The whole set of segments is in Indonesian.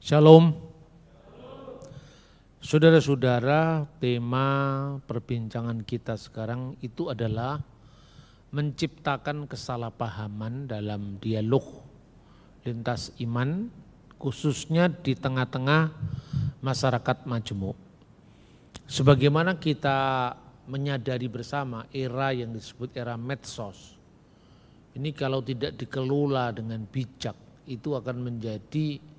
Shalom. Saudara-saudara, tema perbincangan kita sekarang itu adalah menciptakan kesalahpahaman dalam dialog lintas iman, khususnya di tengah-tengah masyarakat majemuk. Sebagaimana kita menyadari bersama era yang disebut era medsos, ini kalau tidak dikelola dengan bijak, itu akan menjadi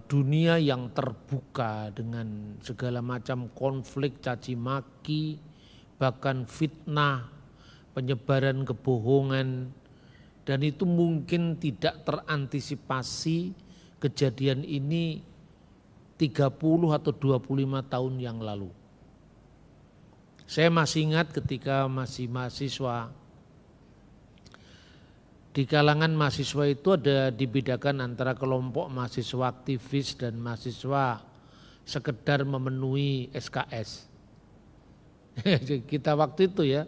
dunia yang terbuka dengan segala macam konflik, caci maki, bahkan fitnah, penyebaran kebohongan, dan itu mungkin tidak terantisipasi. Kejadian ini 30 atau 25 tahun yang lalu. Saya masih ingat ketika masih mahasiswa. Di kalangan mahasiswa itu ada dibedakan antara kelompok mahasiswa aktivis dan mahasiswa sekedar memenuhi SKS. Kita waktu itu ya.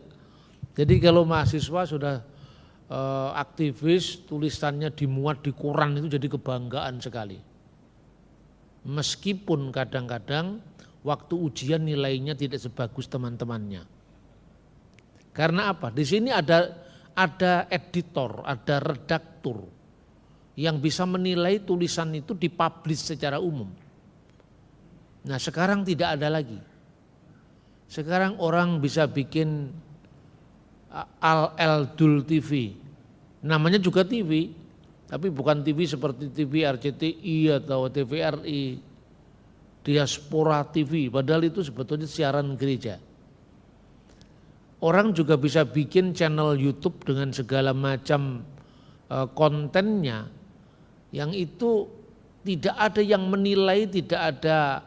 Jadi kalau mahasiswa sudah aktivis, tulisannya dimuat di koran itu jadi kebanggaan sekali. Meskipun kadang-kadang waktu ujian nilainya tidak sebagus teman-temannya. Karena apa? Di sini ada editor, ada redaktur yang bisa menilai tulisan itu dipublish secara umum. Nah sekarang tidak ada lagi. Sekarang orang bisa bikin Al-Eldul TV, namanya juga TV, tapi bukan TV seperti TV RCTI atau TVRI, Diaspora TV, padahal itu sebetulnya siaran gereja. Orang juga bisa bikin channel YouTube dengan segala macam kontennya yang itu tidak ada yang menilai, tidak ada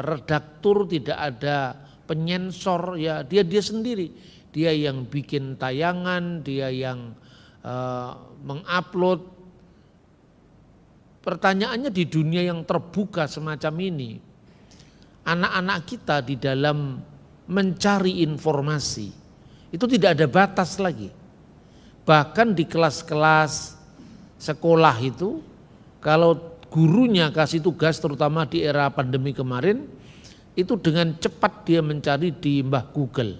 redaktur, tidak ada penyensor, ya dia sendiri. Dia yang bikin tayangan, dia yang mengupload. Pertanyaannya di dunia yang terbuka semacam ini, anak-anak kita di dalam mencari informasi itu tidak ada batas lagi. Bahkan di kelas-kelas sekolah itu kalau gurunya kasih tugas, terutama di era pandemi kemarin, itu dengan cepat dia mencari di mbah Google.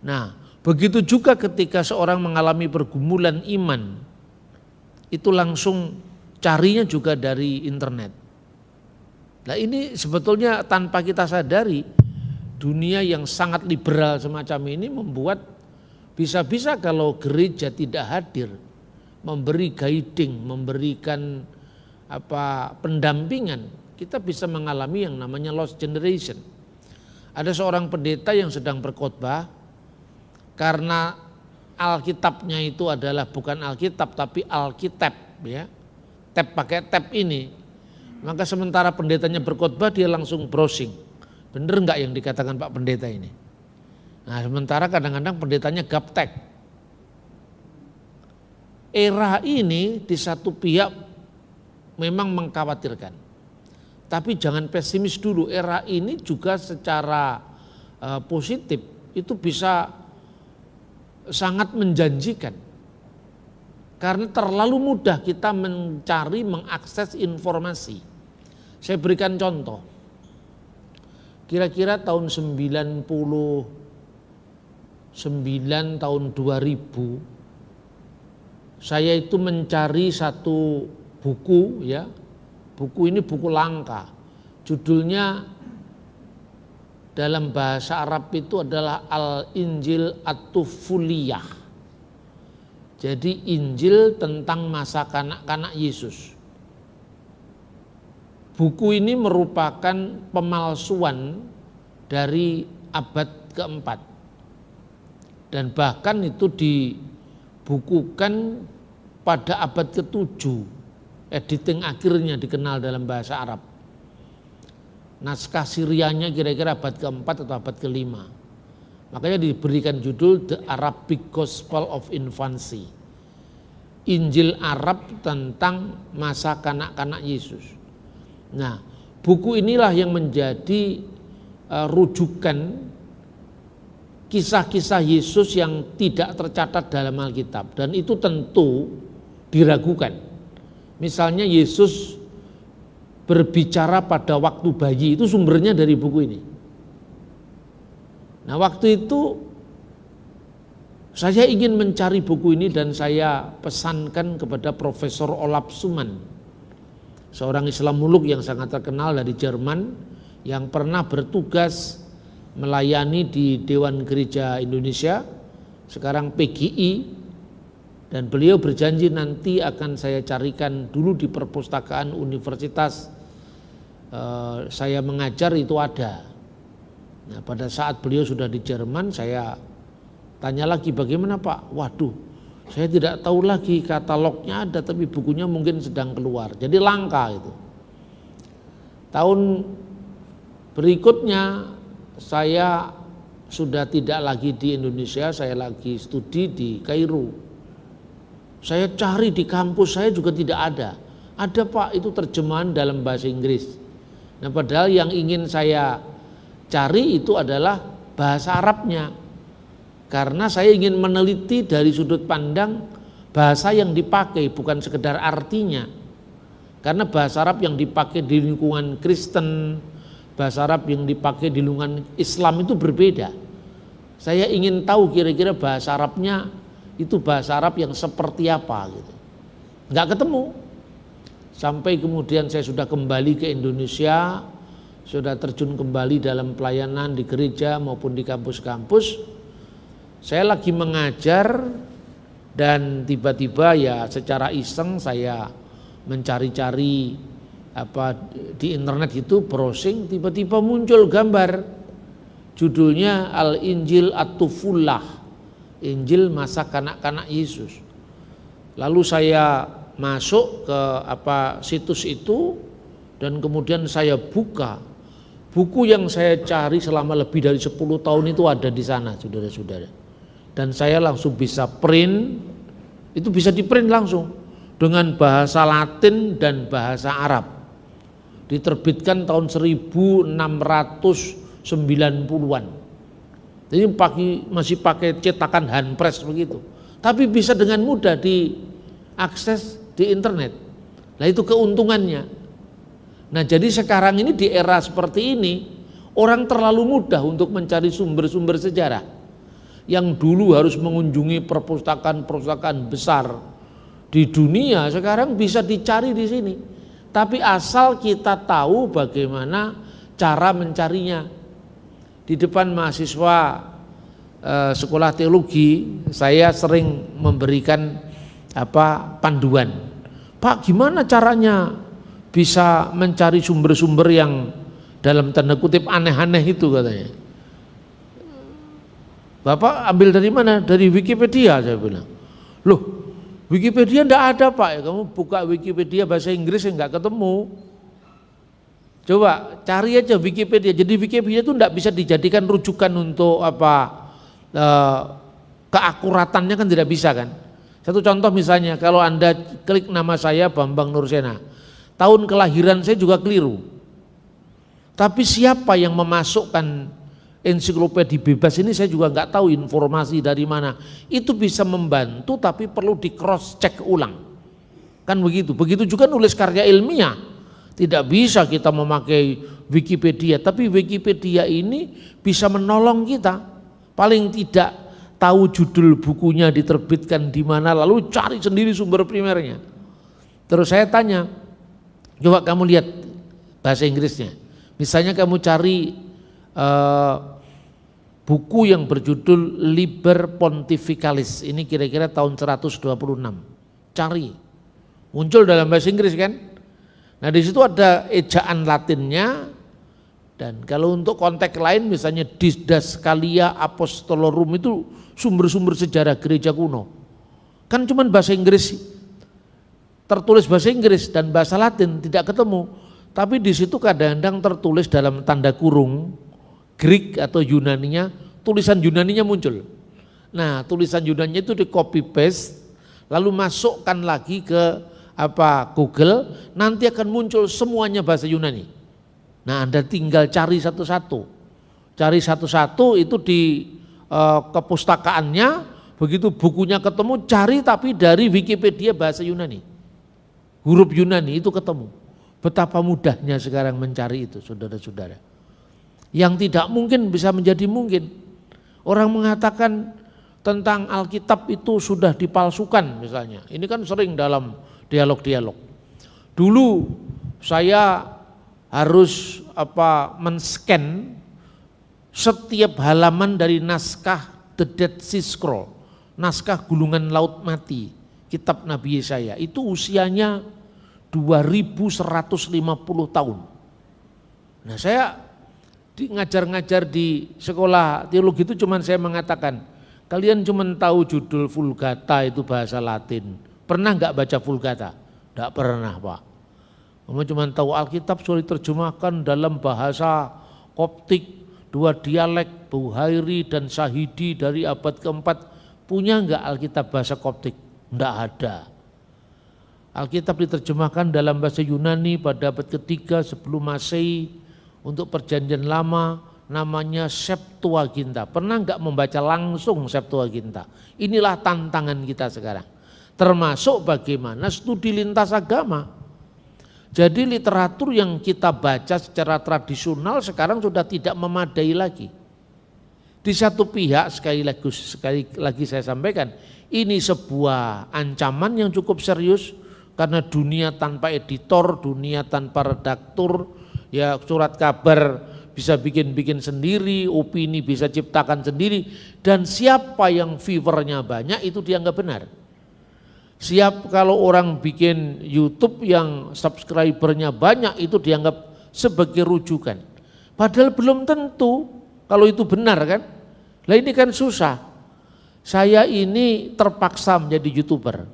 Nah begitu juga ketika seorang mengalami pergumulan iman, itu langsung carinya juga dari internet. Nah ini sebetulnya tanpa kita sadari, dunia yang sangat liberal semacam ini membuat bisa-bisa kalau gereja tidak hadir, memberi guiding, memberikan pendampingan, kita bisa mengalami yang namanya lost generation. Ada seorang pendeta yang sedang berkhotbah, karena Alkitabnya itu adalah bukan Alkitab tapi Alkitab, ya. Tab pakai tab ini. Maka sementara pendetanya berkhotbah dia langsung browsing. Bener enggak yang dikatakan Pak Pendeta ini? Nah sementara kadang-kadang pendetanya gaptek. Era ini di satu pihak memang mengkhawatirkan. Tapi jangan pesimis dulu, era ini juga secara positif itu bisa sangat menjanjikan. Karena terlalu mudah kita mencari, mengakses informasi. Saya berikan contoh. Kira-kira tahun 99 tahun 2000, saya itu mencari satu buku, ya. Buku ini buku langka. Judulnya dalam bahasa Arab itu adalah Al-Injil At-Tufuliyah. Jadi Injil tentang masa kanak-kanak Yesus. Buku ini merupakan pemalsuan dari abad keempat. Dan bahkan itu dibukukan pada abad ke-7. Editing akhirnya dikenal dalam bahasa Arab. Naskah Syrianya kira-kira abad keempat atau abad kelima. Makanya diberikan judul The Arabic Gospel of Infancy, Injil Arab tentang masa kanak-kanak Yesus. Nah buku inilah yang menjadi rujukan kisah-kisah Yesus yang tidak tercatat dalam Alkitab. Dan itu tentu diragukan. Misalnya Yesus berbicara pada waktu bayi, itu sumbernya dari buku ini. Nah, waktu itu saya ingin mencari buku ini dan saya pesankan kepada Profesor Olaf Sumann, seorang Islamolog yang sangat terkenal dari Jerman yang pernah bertugas melayani di Dewan Gereja Indonesia, sekarang PGI, dan beliau berjanji nanti akan saya carikan dulu di perpustakaan universitas saya mengajar itu ada. Nah, pada saat beliau sudah di Jerman, saya tanya lagi, bagaimana Pak? Waduh, saya tidak tahu lagi, katalognya ada tapi bukunya mungkin sedang keluar, jadi langka itu. Tahun berikutnya saya sudah tidak lagi di Indonesia, saya lagi studi di Kairo. Saya cari di kampus saya juga tidak ada. Ada Pak, itu terjemahan dalam bahasa Inggris. Nah, padahal yang ingin saya cari itu adalah bahasa Arabnya. Karena saya ingin meneliti dari sudut pandang bahasa yang dipakai, bukan sekedar artinya. Karena bahasa Arab yang dipakai di lingkungan Kristen, bahasa Arab yang dipakai di lingkungan Islam itu berbeda. Saya ingin tahu kira-kira bahasa Arabnya itu bahasa Arab yang seperti apa gitu. Nggak ketemu. Sampai kemudian saya sudah kembali ke Indonesia, sudah terjun kembali dalam pelayanan di gereja maupun di kampus-kampus. Saya lagi mengajar dan tiba-tiba ya secara iseng saya mencari-cari di internet itu, browsing, tiba-tiba muncul gambar judulnya Al-Injil At-Tufullah, Injil masa kanak-kanak Yesus. Lalu saya masuk ke situs itu dan kemudian saya buka. Buku yang saya cari selama lebih dari 10 tahun itu ada di sana, saudara-saudara. Dan saya langsung bisa print, itu bisa di print langsung dengan bahasa Latin dan bahasa Arab. Diterbitkan tahun 1690-an. Jadi masih pakai cetakan handpress begitu. Tapi bisa dengan mudah diakses di internet. Nah, itu keuntungannya. Nah, jadi sekarang ini di era seperti ini, orang terlalu mudah untuk mencari sumber-sumber sejarah. Yang dulu harus mengunjungi perpustakaan-perpustakaan besar di dunia, sekarang bisa dicari di sini. Tapi asal kita tahu bagaimana cara mencarinya. Di depan mahasiswa sekolah teologi, saya sering memberikan panduan. Pak, gimana caranya bisa mencari sumber-sumber yang dalam tanda kutip aneh-aneh itu, katanya. Bapak ambil dari mana? Dari Wikipedia, saya bilang. Loh, Wikipedia enggak ada Pak, ya, kamu buka Wikipedia bahasa Inggris enggak ketemu. Coba cari aja Wikipedia. Jadi Wikipedia itu enggak bisa dijadikan rujukan untuk keakuratannya kan tidak bisa kan. Satu contoh misalnya, kalau Anda klik nama saya Bambang Nursena, tahun kelahiran saya juga keliru. Tapi siapa yang memasukkan ensiklopedia bebas ini saya juga enggak tahu informasi dari mana. Itu bisa membantu tapi perlu di cross check ulang. Kan begitu. Begitu juga nulis karya ilmiah. Tidak bisa kita memakai Wikipedia, tapi Wikipedia ini bisa menolong kita. Paling tidak tahu judul bukunya diterbitkan di mana, lalu cari sendiri sumber primernya. Terus saya tanya, coba kamu lihat bahasa Inggrisnya. Misalnya kamu cari buku yang berjudul Liber Pontificalis, ini kira-kira tahun 126. Cari, muncul dalam bahasa Inggris kan? Nah, di situ ada ejaan Latinnya, dan kalau untuk konteks lain misalnya Didascalia Apostolorum itu sumber-sumber sejarah gereja kuno. Kan cuman bahasa Inggris, tertulis bahasa Inggris dan bahasa Latin tidak ketemu. Tapi di situ kadang-kadang tertulis dalam tanda kurung Greek atau Yunaninya, tulisan Yunaninya muncul. Nah, tulisan Yunaninya itu di copy paste lalu masukkan lagi ke Google, nanti akan muncul semuanya bahasa Yunani. Nah, Anda tinggal cari satu-satu. Cari satu-satu itu di kepustakaannya, begitu bukunya ketemu, cari tapi dari Wikipedia bahasa Yunani. huruf Yunani itu ketemu. Betapa mudahnya sekarang mencari itu, saudara-saudara. Yang tidak mungkin bisa menjadi mungkin. Orang mengatakan tentang Alkitab itu sudah dipalsukan misalnya. Ini kan sering dalam dialog-dialog. Dulu saya harus men-scan setiap halaman dari naskah The Dead Sea Scroll, naskah Gulungan Laut Mati, kitab Nabi Yesaya. Itu usianya 2150 tahun. Nah, saya ngajar-ngajar di sekolah teologi itu cuman saya mengatakan, kalian cuman tahu judul Vulgata itu bahasa Latin. Pernah enggak baca Vulgata? Enggak pernah, Pak. Kamu cuma tahu Alkitab sudah diterjemahkan dalam bahasa Koptik, 2 dialek, Buhairi dan Sahidi dari abad keempat. Punya enggak Alkitab bahasa Koptik? Enggak ada. Alkitab diterjemahkan dalam bahasa Yunani pada abad ketiga sebelum Masehi untuk perjanjian lama, namanya Septuaginta. Pernah enggak membaca langsung Septuaginta? Inilah tantangan kita sekarang. Termasuk bagaimana studi lintas agama. Jadi literatur yang kita baca secara tradisional sekarang sudah tidak memadai lagi. Di satu pihak sekali lagi saya sampaikan, ini sebuah ancaman yang cukup serius karena dunia tanpa editor, dunia tanpa redaktur, ya surat kabar bisa bikin sendiri, opini bisa ciptakan sendiri, dan siapa yang viewernya banyak itu dianggap benar. Siap kalau orang bikin YouTube yang subscribernya banyak itu dianggap sebagai rujukan. Padahal belum tentu kalau itu benar kan. Lah ini kan susah. Saya ini terpaksa menjadi YouTuber.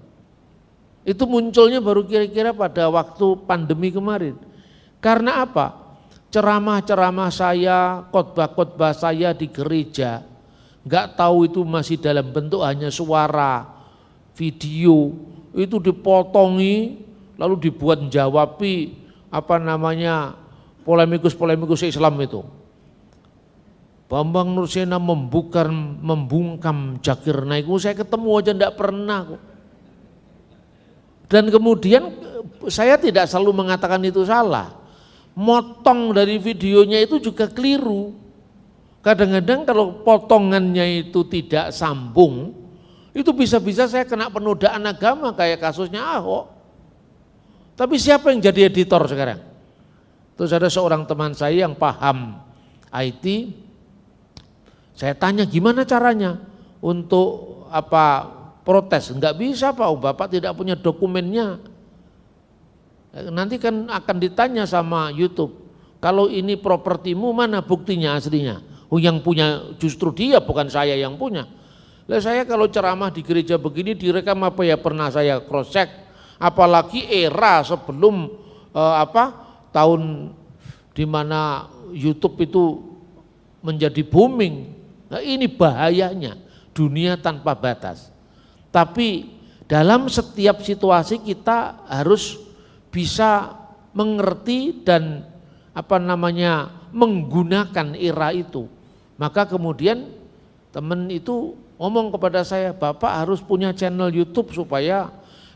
Itu munculnya baru kira-kira pada waktu pandemi kemarin. Karena apa? Ceramah-ceramah saya, khotbah-khotbah saya di gereja, enggak tahu itu masih dalam bentuk hanya suara, video, itu dipotongi lalu dibuat menjawabi polemikus Islam itu. Bambang Nursena membungkam Zakir Naik, saya ketemu aja enggak pernah kok. Dan kemudian saya tidak selalu mengatakan itu salah. Motong dari videonya itu juga keliru. Kadang-kadang kalau potongannya itu tidak sambung, itu bisa-bisa saya kena penodaan agama kayak kasusnya Ahok. Tapi siapa yang jadi editor sekarang? Terus ada seorang teman saya yang paham IT, saya tanya gimana caranya untuk protes. Enggak bisa Pak, Bapak tidak punya dokumennya. Nanti kan akan ditanya sama YouTube, kalau ini propertimu mana buktinya aslinya? Yang punya justru dia, bukan saya yang punya. Lah saya kalau ceramah di gereja begini direkam apa ya pernah saya cross check, apalagi era sebelum tahun di mana YouTube itu menjadi booming. Nah ini bahayanya dunia tanpa batas. Tapi dalam setiap situasi kita harus bisa mengerti dan menggunakan era itu. Maka kemudian teman itu ngomong kepada saya, Bapak harus punya channel YouTube supaya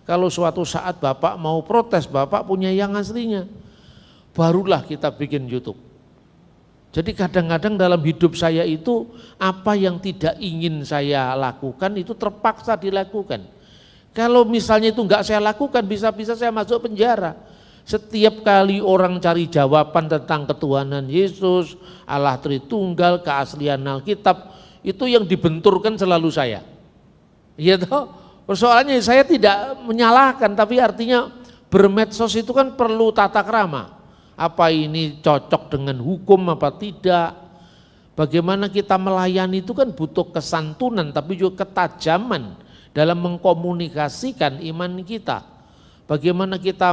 kalau suatu saat Bapak mau protes, Bapak punya yang aslinya. Barulah kita bikin YouTube. Jadi kadang-kadang dalam hidup saya itu apa yang tidak ingin saya lakukan itu terpaksa dilakukan. Kalau misalnya itu enggak saya lakukan, bisa-bisa saya masuk penjara. Setiap kali orang cari jawaban tentang ketuhanan Yesus, Allah Tritunggal, keaslian Alkitab, itu yang dibenturkan selalu saya. Ya toh? Persoalannya saya tidak menyalahkan, tapi artinya bermedsos itu kan perlu tata krama. Apa ini cocok dengan hukum apa tidak? Bagaimana kita melayani itu kan butuh kesantunan tapi juga ketajaman dalam mengkomunikasikan iman kita. Bagaimana kita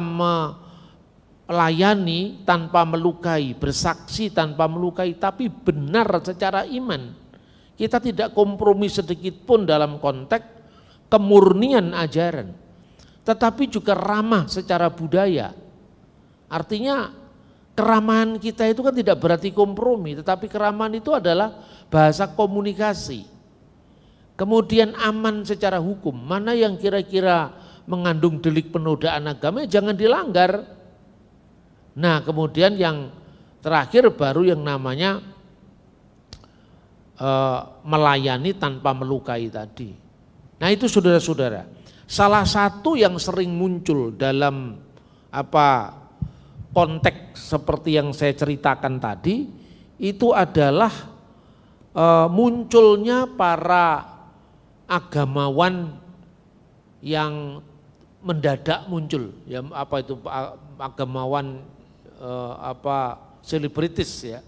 melayani tanpa melukai, bersaksi tanpa melukai, tapi benar secara iman. Kita tidak kompromi sedikit pun dalam konteks kemurnian ajaran, tetapi juga ramah secara budaya. Artinya keramahan kita itu kan tidak berarti kompromi, tetapi keramahan itu adalah bahasa komunikasi. Kemudian aman secara hukum, mana yang kira-kira mengandung delik penodaan agama, jangan dilanggar. Nah kemudian yang terakhir baru yang namanya melayani tanpa melukai tadi. Nah itu saudara-saudara, salah satu yang sering muncul dalam konteks seperti yang saya ceritakan tadi, itu adalah munculnya para agamawan yang mendadak muncul, ya agamawan selebritis ya.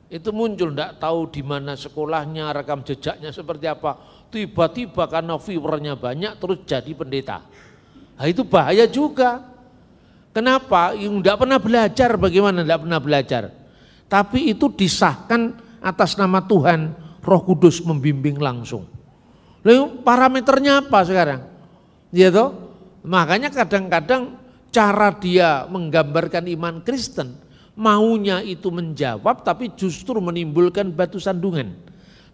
Itu muncul, enggak tahu di mana sekolahnya, rekam jejaknya seperti apa. Tiba-tiba karena viewernya banyak terus jadi pendeta. Nah, itu bahaya juga. Kenapa? Enggak pernah belajar, bagaimana enggak pernah belajar. Tapi itu disahkan atas nama Tuhan, Roh Kudus membimbing langsung. Lalu parameternya apa sekarang? Ya toh? Makanya kadang-kadang cara dia menggambarkan iman Kristen, maunya itu menjawab tapi justru menimbulkan batu sandungan.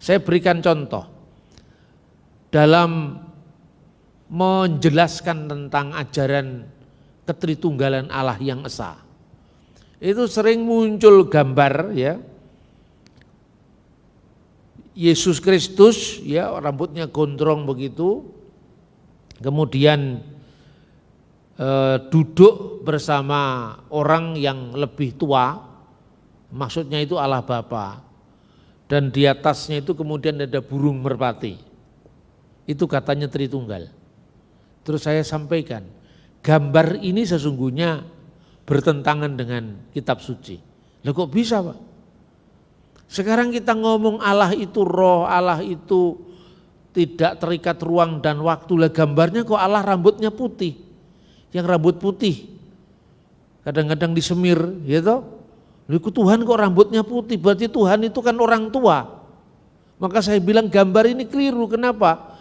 Saya berikan contoh. Dalam menjelaskan tentang ajaran ketritunggalan Allah yang esa, itu sering muncul gambar ya, Yesus Kristus ya, rambutnya gondrong begitu, kemudian duduk bersama orang yang lebih tua, maksudnya itu Allah Bapa, dan di atasnya itu kemudian ada burung merpati. Itu katanya Tritunggal. Terus saya sampaikan, gambar ini sesungguhnya bertentangan dengan kitab suci. Lah kok bisa Pak? Sekarang kita ngomong Allah itu roh, Allah itu tidak terikat ruang dan waktu. Lah gambarnya kok Allah rambutnya putih. Yang rambut putih kadang-kadang disemir, gitu. Lalu Tuhan kok rambutnya putih, berarti Tuhan itu kan orang tua. Maka saya bilang gambar ini keliru, kenapa?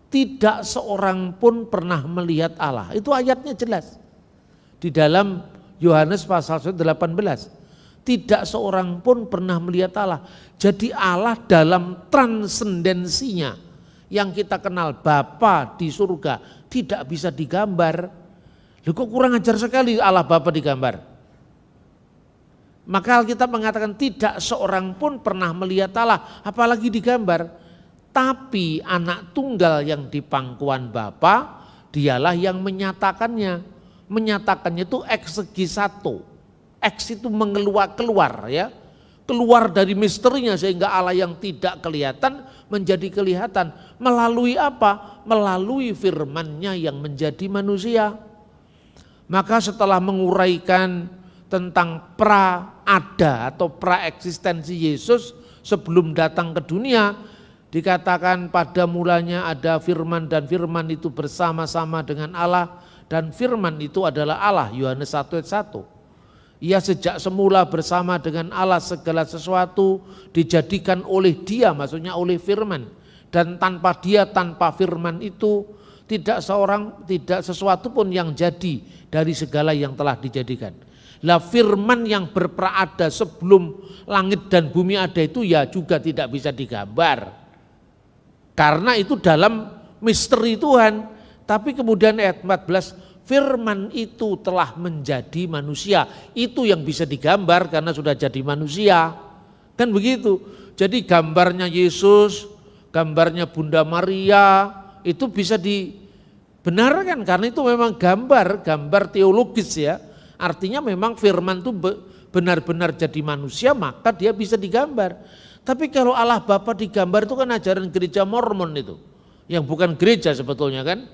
Tidak seorang pun pernah melihat Allah, itu ayatnya jelas. Di dalam Yohanes pasal 18, tidak seorang pun pernah melihat Allah. Jadi Allah dalam transendensinya, yang kita kenal Bapa di surga, tidak bisa digambar. Loh kok kurang ajar sekali Allah Bapa digambar. Maka Alkitab mengatakan tidak seorang pun pernah melihat Allah, apalagi digambar. Tapi anak tunggal yang di pangkuan Bapa, dialah yang menyatakannya. Menyatakannya itu exegisato. Ex itu keluar ya. Keluar dari misterinya sehingga Allah yang tidak kelihatan menjadi kelihatan. Melalui apa? Melalui firman-Nya yang menjadi manusia. Maka setelah menguraikan tentang pra-ada atau pra-eksistensi Yesus sebelum datang ke dunia, dikatakan pada mulanya ada firman dan firman itu bersama-sama dengan Allah dan firman itu adalah Allah, Yohanes 1 ayat 1. Ia sejak semula bersama dengan Allah, segala sesuatu dijadikan oleh Dia, maksudnya oleh firman. Dan tanpa Dia, tanpa firman itu tidak sesuatu pun yang jadi dari segala yang telah dijadikan. Lah firman yang berpraada sebelum langit dan bumi ada itu ya juga tidak bisa digambar. Karena itu dalam misteri Tuhan. Tapi kemudian ayat 14, firman itu telah menjadi manusia. Itu yang bisa digambar karena sudah jadi manusia. Kan begitu. Jadi gambarnya Yesus, gambarnya Bunda Maria, itu bisa dibenarkan karena itu memang gambar teologis ya. Artinya memang firman itu benar-benar jadi manusia, maka dia bisa digambar. Tapi kalau Allah Bapa digambar itu kan ajaran gereja Mormon itu, yang bukan gereja sebetulnya kan.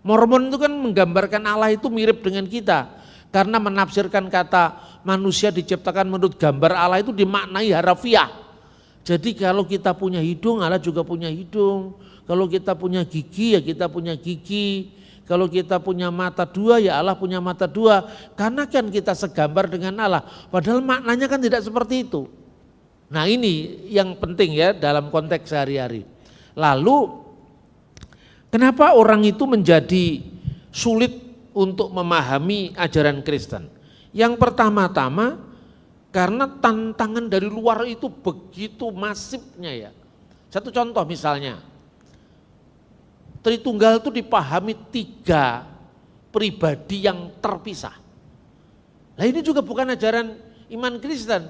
Mormon itu kan menggambarkan Allah itu mirip dengan kita, karena menafsirkan kata manusia diciptakan menurut gambar Allah itu dimaknai harafiah. Jadi kalau kita punya hidung, Allah juga punya hidung. Kalau kita punya gigi, ya kita punya gigi. Kalau kita punya mata dua, ya Allah punya mata dua. Karena kan kita segambar dengan Allah. Padahal maknanya kan tidak seperti itu. Nah ini yang penting ya dalam konteks sehari-hari. Lalu kenapa orang itu menjadi sulit untuk memahami ajaran Kristen? Yang pertama-tama karena tantangan dari luar itu begitu masifnya ya. Satu contoh misalnya, Tritunggal itu dipahami tiga pribadi yang terpisah. Nah ini juga bukan ajaran iman Kristen.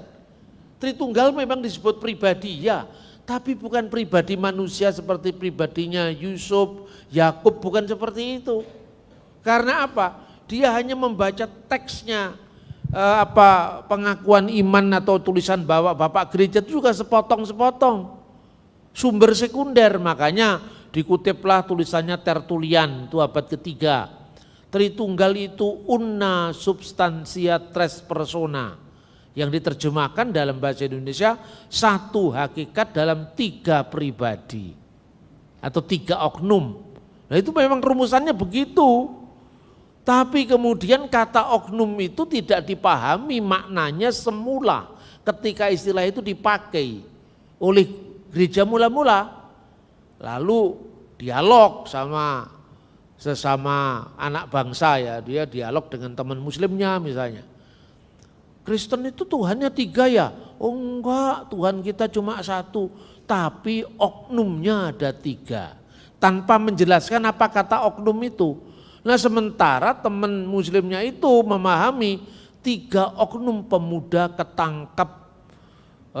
Tritunggal memang disebut pribadi ya, tapi bukan pribadi manusia seperti pribadinya Yusuf, Yakub, bukan seperti itu. Karena apa? Dia hanya membaca teksnya, pengakuan iman atau tulisan bapak gereja itu juga sepotong-sepotong. Sumber sekunder, makanya dikutiplah tulisannya Tertullian, itu abad ketiga. Tritunggal itu una substantia tres persona, yang diterjemahkan dalam bahasa Indonesia satu hakikat dalam tiga pribadi atau tiga oknum. Nah itu memang rumusannya begitu. Tapi kemudian kata oknum itu tidak dipahami maknanya semula ketika istilah itu dipakai oleh gereja mula-mula. Lalu dialog sama sesama anak bangsa ya, dia dialog dengan teman muslimnya misalnya. Kristen itu Tuhannya tiga ya? Oh enggak, Tuhan kita cuma satu, tapi oknumnya ada tiga. Tanpa menjelaskan apa kata oknum itu. Nah sementara teman muslimnya itu memahami tiga oknum pemuda ketangkap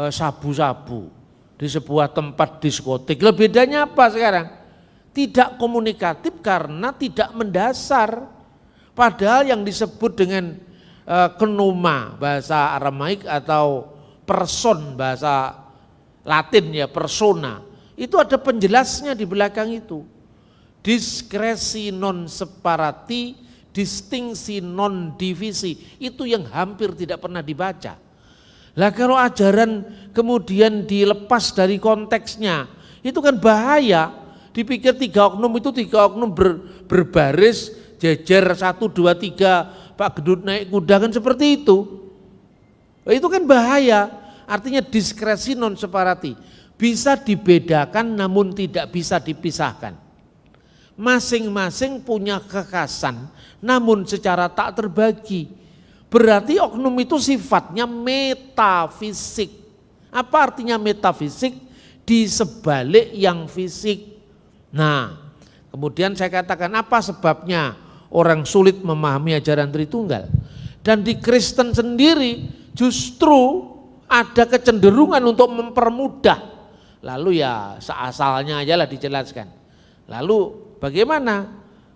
sabu-sabu di sebuah tempat diskotik. Lah bedanya apa sekarang? Tidak komunikatif karena tidak mendasar. Padahal yang disebut dengan kenoma bahasa Aramaik atau person bahasa Latin ya, persona, itu ada penjelasnya di belakang itu. Diskresi non separati, distingsi non divisi, itu yang hampir tidak pernah dibaca. Lah kalau ajaran kemudian dilepas dari konteksnya, itu kan bahaya. Dipikir tiga oknum itu tiga oknum berbaris, jejer 1, 2, 3, Pak Gedut naik kuda kan seperti itu. Itu kan bahaya. Artinya diskresi non separati. Bisa dibedakan namun tidak bisa dipisahkan. Masing-masing punya kekhasan namun secara tak terbagi. Berarti oknum itu sifatnya metafisik. Apa artinya metafisik? Di sebalik yang fisik. Nah, kemudian saya katakan apa sebabnya orang sulit memahami ajaran Tritunggal. Dan di Kristen sendiri justru ada kecenderungan untuk mempermudah. Lalu ya seasalnya aja lah dijelaskan. Lalu bagaimana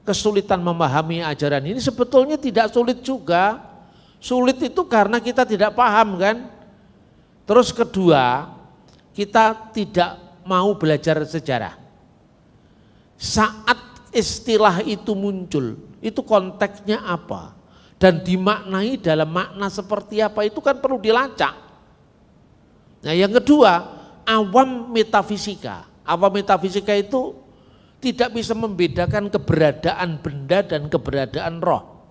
kesulitan memahami ajaran ini? Sebetulnya tidak sulit juga. Sulit itu karena kita tidak paham kan. Terus kedua, kita tidak mau belajar sejarah. Saat istilah itu muncul, itu konteksnya apa dan dimaknai dalam makna seperti apa, itu kan perlu dilacak. Nah yang kedua, awam metafisika. Awam metafisika itu tidak bisa membedakan keberadaan benda dan keberadaan roh.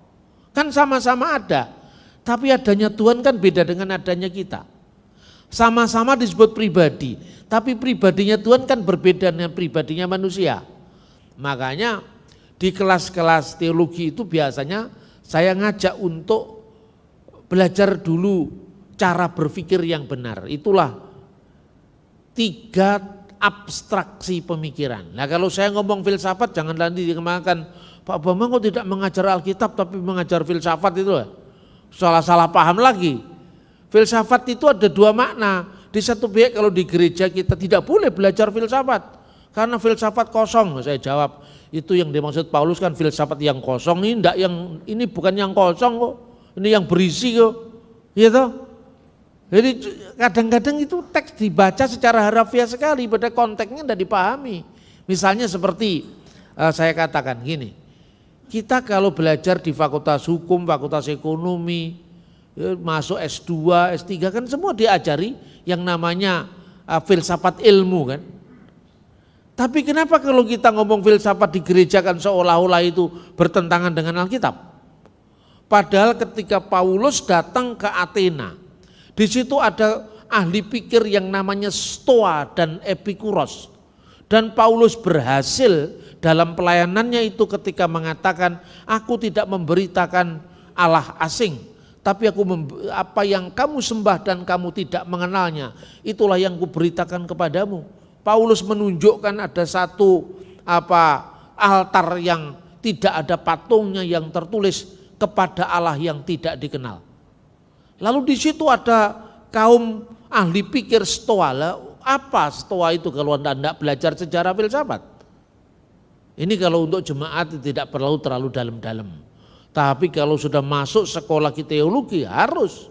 Kan sama-sama ada, tapi adanya Tuhan kan beda dengan adanya kita. Sama-sama disebut pribadi, tapi pribadinya Tuhan kan berbeda dengan pribadinya manusia. Makanya di kelas-kelas teologi itu biasanya saya ngajak untuk belajar dulu cara berpikir yang benar. Itulah 3 abstraksi pemikiran. Nah kalau saya ngomong filsafat jangan nanti dikembangkan, Pak Bambang kok tidak mengajar Alkitab tapi mengajar filsafat itu salah paham lagi. Filsafat itu ada 2 makna. Di satu pihak kalau di gereja kita tidak boleh belajar filsafat. Karena filsafat kosong, saya jawab, itu yang dimaksud Paulus kan filsafat yang kosong, ini bukan yang kosong kok, ini yang berisi kok, gitu. Jadi kadang-kadang itu teks dibaca secara harafiah sekali, pada konteksnya tidak dipahami. Misalnya seperti saya katakan gini, kita kalau belajar di fakultas hukum, fakultas ekonomi, masuk S2, S3 kan semua diajari yang namanya filsafat ilmu kan. Tapi kenapa kalau kita ngomong filsafat di gereja kan seolah-olah itu bertentangan dengan Alkitab? Padahal ketika Paulus datang ke Athena, di situ ada ahli pikir yang namanya Stoa dan Epikuros. Dan Paulus berhasil dalam pelayanannya itu ketika mengatakan, aku tidak memberitakan Allah asing, tapi apa yang kamu sembah dan kamu tidak mengenalnya, itulah yang kuberitakan kepadamu. Paulus menunjukkan ada satu altar yang tidak ada patungnya yang tertulis kepada Allah yang tidak dikenal. Lalu di situ ada kaum ahli pikir Stoa. Apa Stoa itu kalau Anda tidak belajar sejarah filsafat? Ini kalau untuk jemaat tidak perlu terlalu dalam-dalam. Tapi kalau sudah masuk sekolah teologi harus.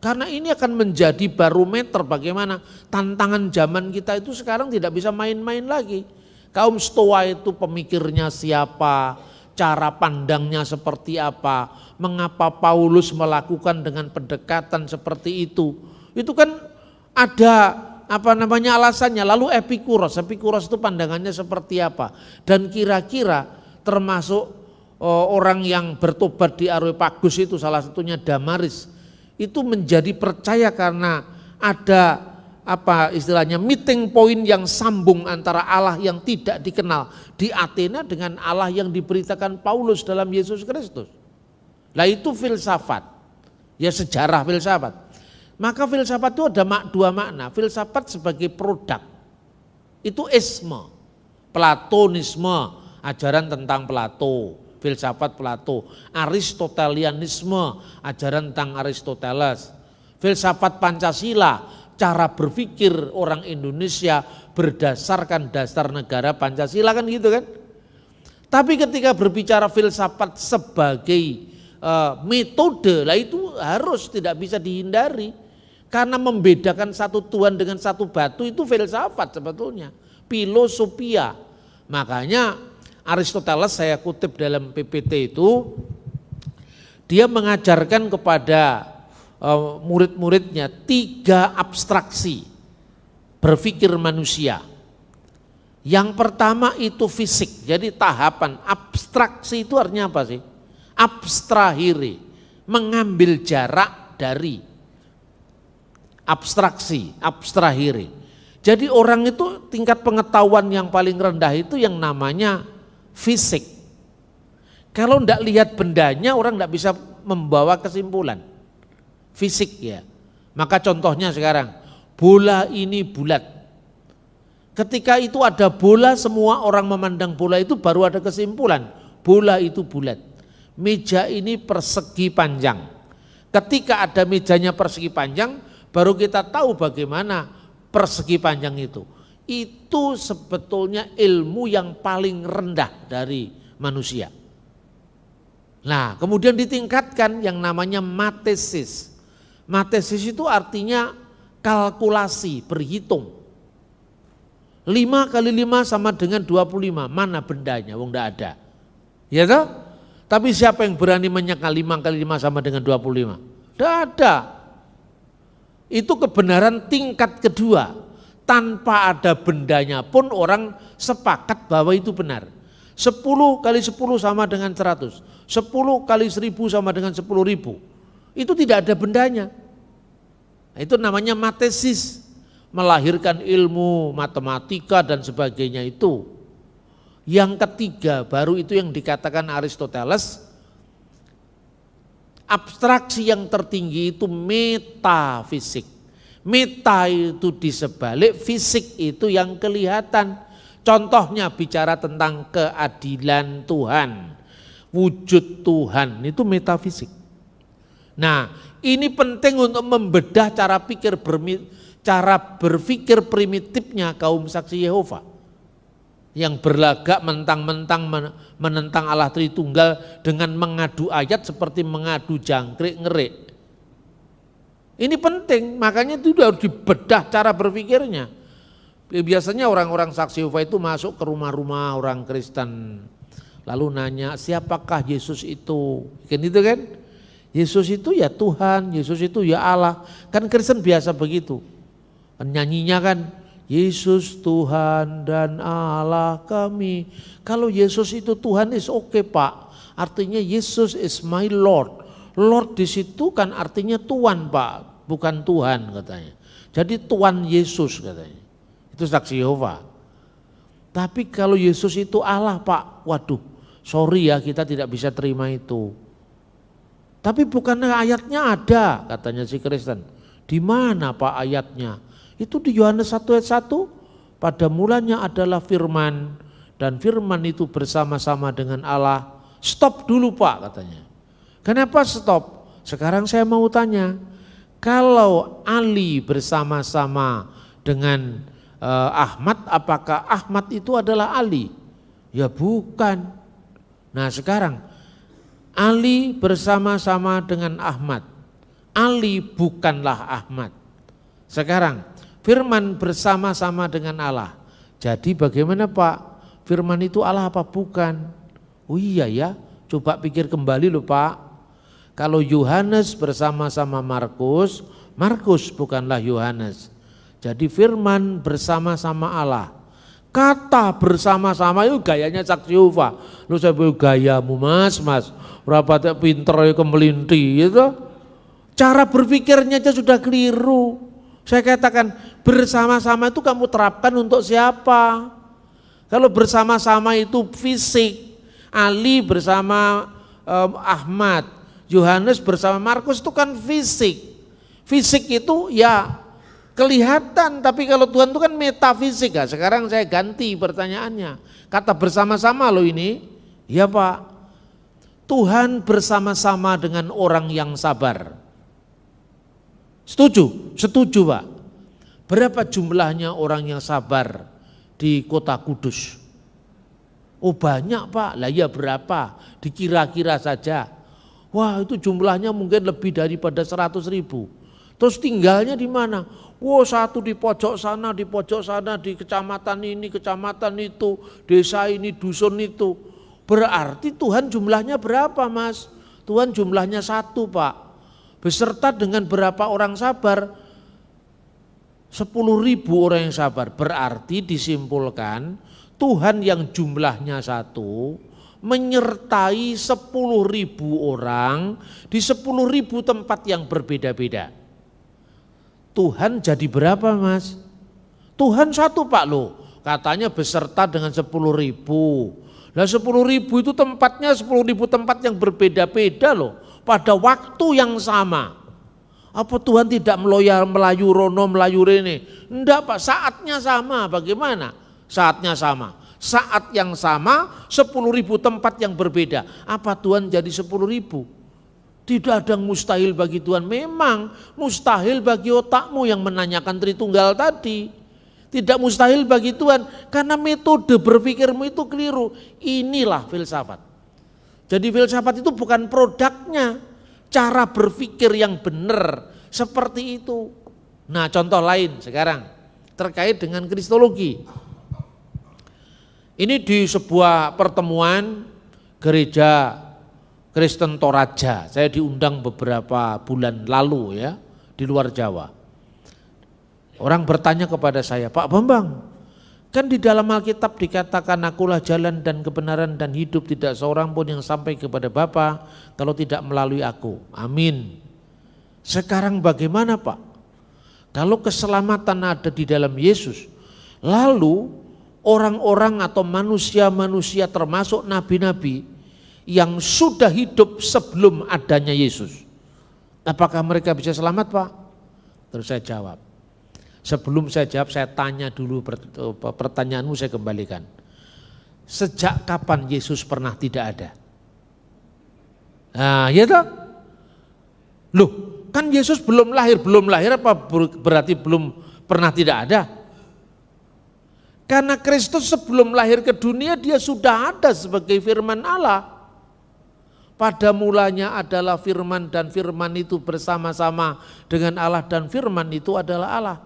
Karena ini akan menjadi barometer bagaimana tantangan zaman kita itu sekarang tidak bisa main-main lagi. Kaum Stoa itu pemikirnya siapa, cara pandangnya seperti apa, mengapa Paulus melakukan dengan pendekatan seperti itu. Itu kan ada alasannya. Lalu Epikuros itu pandangannya seperti apa. Dan kira-kira termasuk orang yang bertobat di Areopagus itu salah satunya Damaris. Itu menjadi percaya karena ada meeting point yang sambung antara Allah yang tidak dikenal di Athena dengan Allah yang diberitakan Paulus dalam Yesus Kristus. Lah itu filsafat, ya sejarah filsafat. Maka filsafat itu ada dua makna. Filsafat sebagai produk, itu isme, Platonisme, ajaran tentang Plato, filsafat Plato. Aristotelianisme, ajaran tentang Aristoteles. Filsafat Pancasila, cara berpikir orang Indonesia berdasarkan dasar negara Pancasila kan gitu kan. Tapi ketika berbicara filsafat sebagai metode, lah itu harus tidak bisa dihindari. Karena membedakan satu Tuhan dengan satu batu itu filsafat sebetulnya, filosofia. Makanya Aristoteles saya kutip dalam PPT itu, dia mengajarkan kepada murid-muridnya 3 abstraksi berpikir manusia. Yang pertama itu fisik, jadi tahapan abstraksi itu artinya apa sih? Abstrahiri, mengambil jarak dari abstraksi, abstrahiri. Jadi orang itu tingkat pengetahuan yang paling rendah itu yang namanya fisik. Kalau tidak lihat bendanya orang tidak bisa membawa kesimpulan. Fisik ya. Maka contohnya sekarang, bola ini bulat. Ketika itu ada bola, semua orang memandang bola itu baru ada kesimpulan. Bola itu bulat. Meja ini persegi panjang. Ketika ada mejanya persegi panjang, baru kita tahu bagaimana persegi panjang itu. Itu sebetulnya ilmu yang paling rendah dari manusia. Nah, kemudian ditingkatkan yang namanya matesis. Matesis itu artinya kalkulasi, berhitung. 5 kali 5 sama dengan 25, mana bendanya? Wong enggak ada. Ya toh? Tapi siapa yang berani menyangka 5 kali 5 sama dengan 25? Enggak ada. Itu kebenaran tingkat kedua. Tanpa ada bendanya pun orang sepakat bahwa itu benar. 10 kali 10 sama dengan 100. 10 kali 1000 sama dengan 10.000. Itu tidak ada bendanya. Nah, itu namanya matesis. Melahirkan ilmu matematika dan sebagainya itu. Yang ketiga baru itu yang dikatakan Aristoteles. Abstraksi yang tertinggi itu metafisik. Meta itu di sebalik, fisik itu yang kelihatan. Contohnya bicara tentang keadilan Tuhan, wujud Tuhan, itu metafisik. Nah, ini penting untuk membedah cara berpikir primitifnya kaum saksi Yehova. Yang berlagak mentang-mentang menentang Allah Tritunggal dengan mengadu ayat seperti mengadu jangkrik ngerik. Ini penting, makanya itu harus dibedah cara berpikirnya. Biasanya orang-orang saksi Yehova itu masuk ke rumah-rumah orang Kristen, lalu nanya siapakah Yesus itu, kan itu kan? Yesus itu ya Tuhan, Yesus itu ya Allah. Kan Kristen biasa begitu, nyanyinya kan, Yesus Tuhan dan Allah kami. Kalau Yesus itu Tuhan is oke Pak, artinya Yesus is my Lord. Lord di situ kan artinya Tuhan Pak, bukan Tuhan katanya. Jadi Tuhan Yesus katanya. Itu saksi Yehova. Tapi kalau Yesus itu Allah Pak, waduh sorry ya kita tidak bisa terima itu. Tapi bukannya ayatnya ada katanya si Kristen. Di mana Pak ayatnya? Itu di Yohanes 1 ayat 1, pada mulanya adalah firman, dan firman itu bersama-sama dengan Allah. Stop dulu Pak katanya. Kenapa stop? Sekarang saya mau tanya, kalau Ali bersama-sama dengan Ahmad, apakah Ahmad itu adalah Ali? Ya bukan. Nah sekarang Ali bersama-sama dengan Ahmad. Ali bukanlah Ahmad. Sekarang firman bersama-sama dengan Allah. Jadi bagaimana Pak? Firman itu Allah apa bukan? Oh iya ya, coba pikir kembali loh Pak. Kalau Yohanes bersama-sama Markus, Markus bukanlah Yohanes. Jadi firman bersama-sama Allah. Kata bersama-sama itu gayanya saksi Yehova. Lu saya bilang gayamu mas. Berapa tak pinter ya kemelinti gitu. Cara berpikirnya aja sudah keliru. Saya katakan bersama-sama itu kamu terapkan untuk siapa? Kalau bersama-sama itu fisik. Ali bersama Ahmad, Yohanes bersama Markus itu kan fisik. Fisik itu ya kelihatan, tapi kalau Tuhan itu kan metafisik. Sekarang saya ganti pertanyaannya. Kata bersama-sama loh ini, ya Pak. Tuhan bersama-sama dengan orang yang sabar. Setuju? Setuju Pak. Berapa jumlahnya orang yang sabar di kota Kudus? Oh banyak Pak, lah ya berapa? Dikira-kira saja. Wah itu jumlahnya mungkin lebih daripada 100.000. Terus tinggalnya di mana? Wah satu di pojok sana, di kecamatan ini, kecamatan itu, desa ini, dusun itu. Berarti Tuhan jumlahnya berapa Mas? Tuhan jumlahnya 1 Pak. Beserta dengan berapa orang sabar? 10.000 orang yang sabar. Berarti disimpulkan Tuhan yang jumlahnya 1 menyertai 10.000 orang di 10.000 tempat yang berbeda-beda. Tuhan jadi berapa Mas? Tuhan 1 Pak loh, katanya beserta dengan 10.000. Lah 10.000 itu tempatnya 10.000 tempat yang berbeda-beda loh, pada waktu yang sama. Apa Tuhan tidak melayu rono, melayu rene? Enggak Pak, saatnya sama. Bagaimana? Saatnya sama. Saat yang sama 10.000 tempat yang berbeda. Apa Tuhan jadi 10.000? Tidak ada yang mustahil bagi Tuhan. Memang mustahil bagi otakmu yang menanyakan Tritunggal tadi. Tidak mustahil bagi Tuhan karena metode berpikirmu itu keliru. Inilah filsafat. Jadi filsafat itu bukan produknya, cara berpikir yang benar seperti itu. Nah contoh lain sekarang terkait dengan kristologi. Ini di sebuah pertemuan gereja Kristen Toraja. Saya diundang beberapa bulan lalu ya di luar Jawa. Orang bertanya kepada saya, Pak Bambang, kan di dalam Alkitab dikatakan akulah jalan dan kebenaran dan hidup, tidak seorang pun yang sampai kepada Bapa kalau tidak melalui aku. Amin. Sekarang bagaimana Pak? Kalau keselamatan ada di dalam Yesus, lalu orang-orang atau manusia-manusia termasuk nabi-nabi yang sudah hidup sebelum adanya Yesus, apakah mereka bisa selamat Pak? Terus saya jawab. Sebelum saya jawab, saya tanya dulu pertanyaanmu, saya kembalikan. Sejak kapan Yesus pernah tidak ada? Nah, ya toh? Loh, kan Yesus belum lahir apa berarti belum pernah tidak ada? Karena Kristus sebelum lahir ke dunia dia sudah ada sebagai firman Allah. Pada mulanya adalah firman dan firman itu bersama-sama dengan Allah dan firman itu adalah Allah.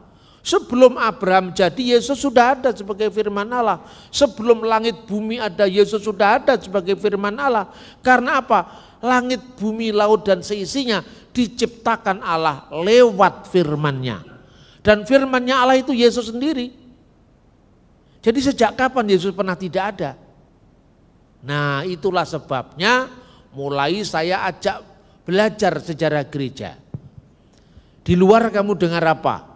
Sebelum Abraham jadi Yesus sudah ada sebagai firman Allah. Sebelum langit bumi ada Yesus sudah ada sebagai firman Allah. Karena apa? Langit, bumi, laut dan seisinya diciptakan Allah lewat firman-Nya. Dan firman-Nya Allah itu Yesus sendiri. Jadi sejak kapan Yesus pernah tidak ada? Nah itulah sebabnya mulai saya ajak belajar sejarah gereja. Di luar kamu dengar apa?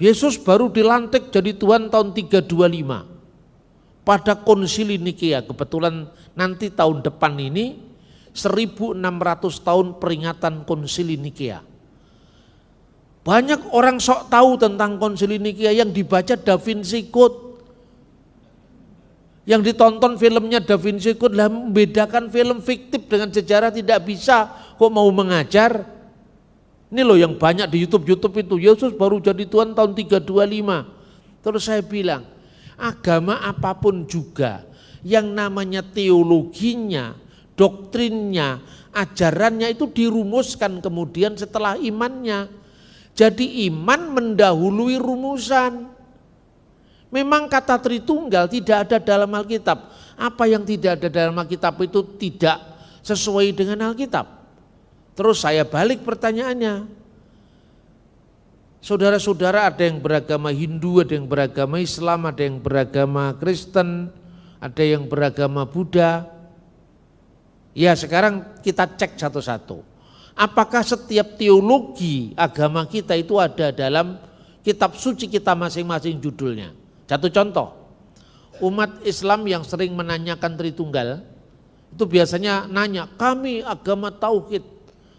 Yesus baru dilantik jadi Tuhan tahun 325 pada konsili Nikea. Kebetulan nanti tahun depan ini 1600 tahun peringatan konsili Nikea. Banyak orang sok tahu tentang konsili Nikea yang dibaca Da Vinci Code. Yang ditonton filmnya Da Vinci Code, lah membedakan film fiktif dengan sejarah tidak bisa, kok mau mengajar. Ini loh yang banyak di YouTube itu, Yesus baru jadi Tuhan tahun 325. Terus saya bilang, agama apapun juga yang namanya teologinya, doktrinnya, ajarannya itu dirumuskan kemudian setelah imannya. Jadi iman mendahului rumusan. Memang kata Tritunggal tidak ada dalam Alkitab. Apa yang tidak ada dalam Alkitab itu tidak sesuai dengan Alkitab. Terus saya balik pertanyaannya. Saudara-saudara, ada yang beragama Hindu, ada yang beragama Islam, ada yang beragama Kristen, ada yang beragama Buddha. Ya, sekarang kita cek satu-satu. Apakah setiap teologi agama kita itu ada dalam kitab suci kita masing-masing judulnya? Satu contoh, umat Islam yang sering menanyakan Tritunggal, itu biasanya nanya, kami agama tauhid,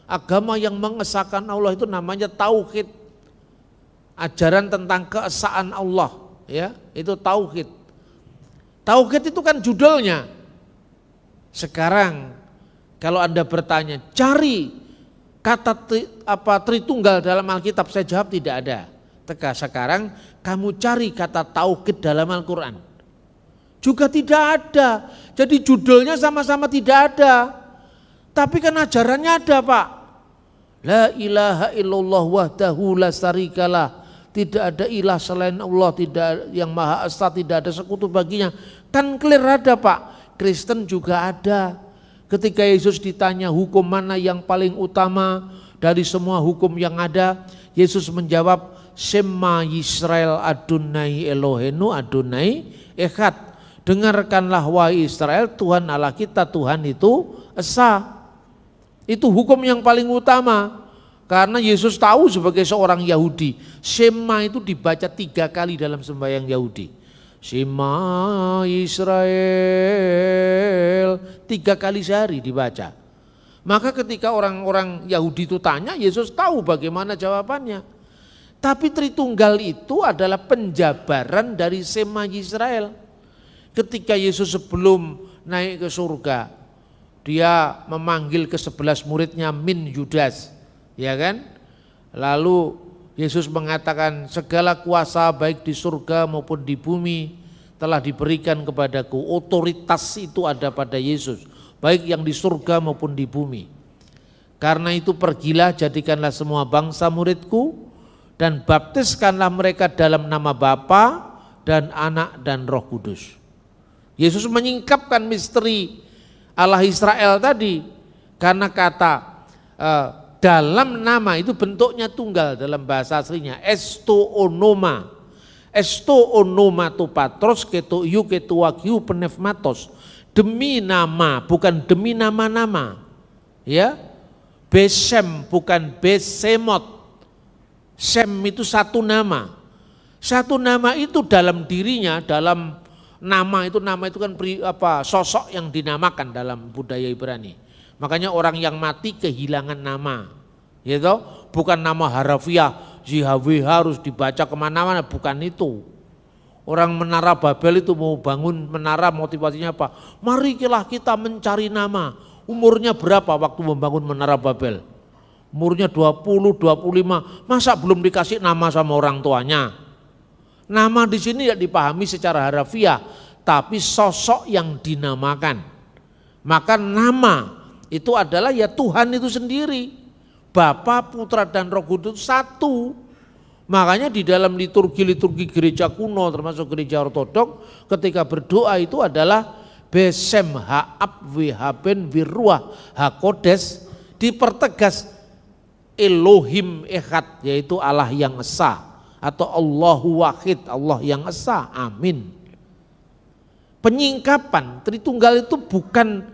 agama yang mengesahkan Allah itu namanya tauhid. Ajaran tentang keesaan Allah, ya, itu tauhid. Tauhid itu kan judulnya. Sekarang kalau Anda bertanya, cari kata Tritunggal dalam Alkitab, saya jawab tidak ada. Sekarang kamu cari kata tauhid dalam Al-Quran, juga tidak ada. Jadi judulnya sama-sama tidak ada, tapi kan ajarannya ada, Pak. La ilaha illallah wahdahu la syarikalah, tidak ada ilah selain Allah, tidak yang maha esa, tidak ada sekutu baginya. Kan clear ada, Pak. Kristen juga ada. Ketika Yesus ditanya hukum mana yang paling utama dari semua hukum yang ada, Yesus menjawab, Shema Yisrael Adonai Elohenu Adonai Echad. Dengarkanlah wahai Israel, Tuhan Allah kita, Tuhan itu esa. Itu hukum yang paling utama. Karena Yesus tahu sebagai seorang Yahudi, Shema itu dibaca 3 kali dalam sembahyang Yahudi. Shema Israel 3 kali sehari dibaca. Maka ketika orang-orang Yahudi itu tanya, Yesus tahu bagaimana jawabannya. Tapi Tritunggal itu adalah penjabaran dari Shema Yisrael. Ketika Yesus sebelum naik ke surga, dia memanggil ke-11 muridnya min Yudas, ya kan? Lalu Yesus mengatakan, segala kuasa baik di surga maupun di bumi telah diberikan kepadaku. Otoritas itu ada pada Yesus, baik yang di surga maupun di bumi. Karena itu pergilah, jadikanlah semua bangsa muridku, dan baptiskanlah mereka dalam nama Bapa dan Anak dan Roh Kudus. Yesus menyingkapkan misteri Allah Israel tadi, karena kata dalam nama itu bentuknya tunggal dalam bahasa aslinya, esto onoma. Esto onoma tu patros ketu iu ketu wakiu pneumatos. Demi nama, bukan demi nama-nama. Ya. Besem bukan besemot. Sem itu satu nama. Satu nama itu dalam dirinya, dalam nama itu kan sosok yang dinamakan dalam budaya Ibrani. Makanya orang yang mati kehilangan nama, gitu. Bukan nama harafiah, JHWH harus dibaca kemana-mana, bukan itu. Orang Menara Babel itu mau bangun menara, motivasinya apa? Marilah kita mencari nama. Umurnya berapa waktu membangun Menara Babel? Umurnya 20, 25, masa belum dikasih nama sama orang tuanya? Nama di sini tidak dipahami secara harafiah, tapi sosok yang dinamakan. Maka nama itu adalah ya Tuhan itu sendiri. Bapa, Putra dan Roh Kudus satu. Makanya di dalam liturgi gereja kuno termasuk gereja ortodok, ketika berdoa itu adalah Besem ha'ab wihaben wirruah hakodes, dipertegas Elohim Echad, yaitu Allah yang esa, atau Allahu Wahid, Allah yang esa, amin. Penyingkapan Tritunggal itu bukan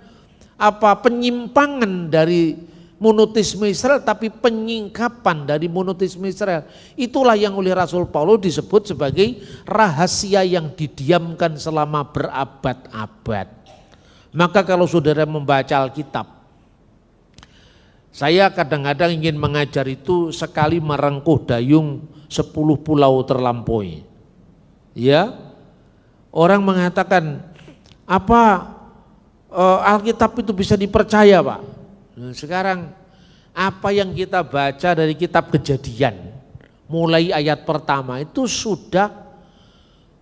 penyimpangan dari monoteisme Israel, tapi penyingkapan dari monoteisme Israel. Itulah yang oleh Rasul Paulus disebut sebagai rahasia yang didiamkan selama berabad-abad. Maka kalau saudara membaca Alkitab, saya kadang-kadang ingin mengajar itu sekali merengkuh dayung 10 pulau terlampaui. Ya, orang mengatakan apa Alkitab itu bisa dipercaya, Pak? Nah, sekarang apa yang kita baca dari kitab Kejadian mulai ayat pertama itu sudah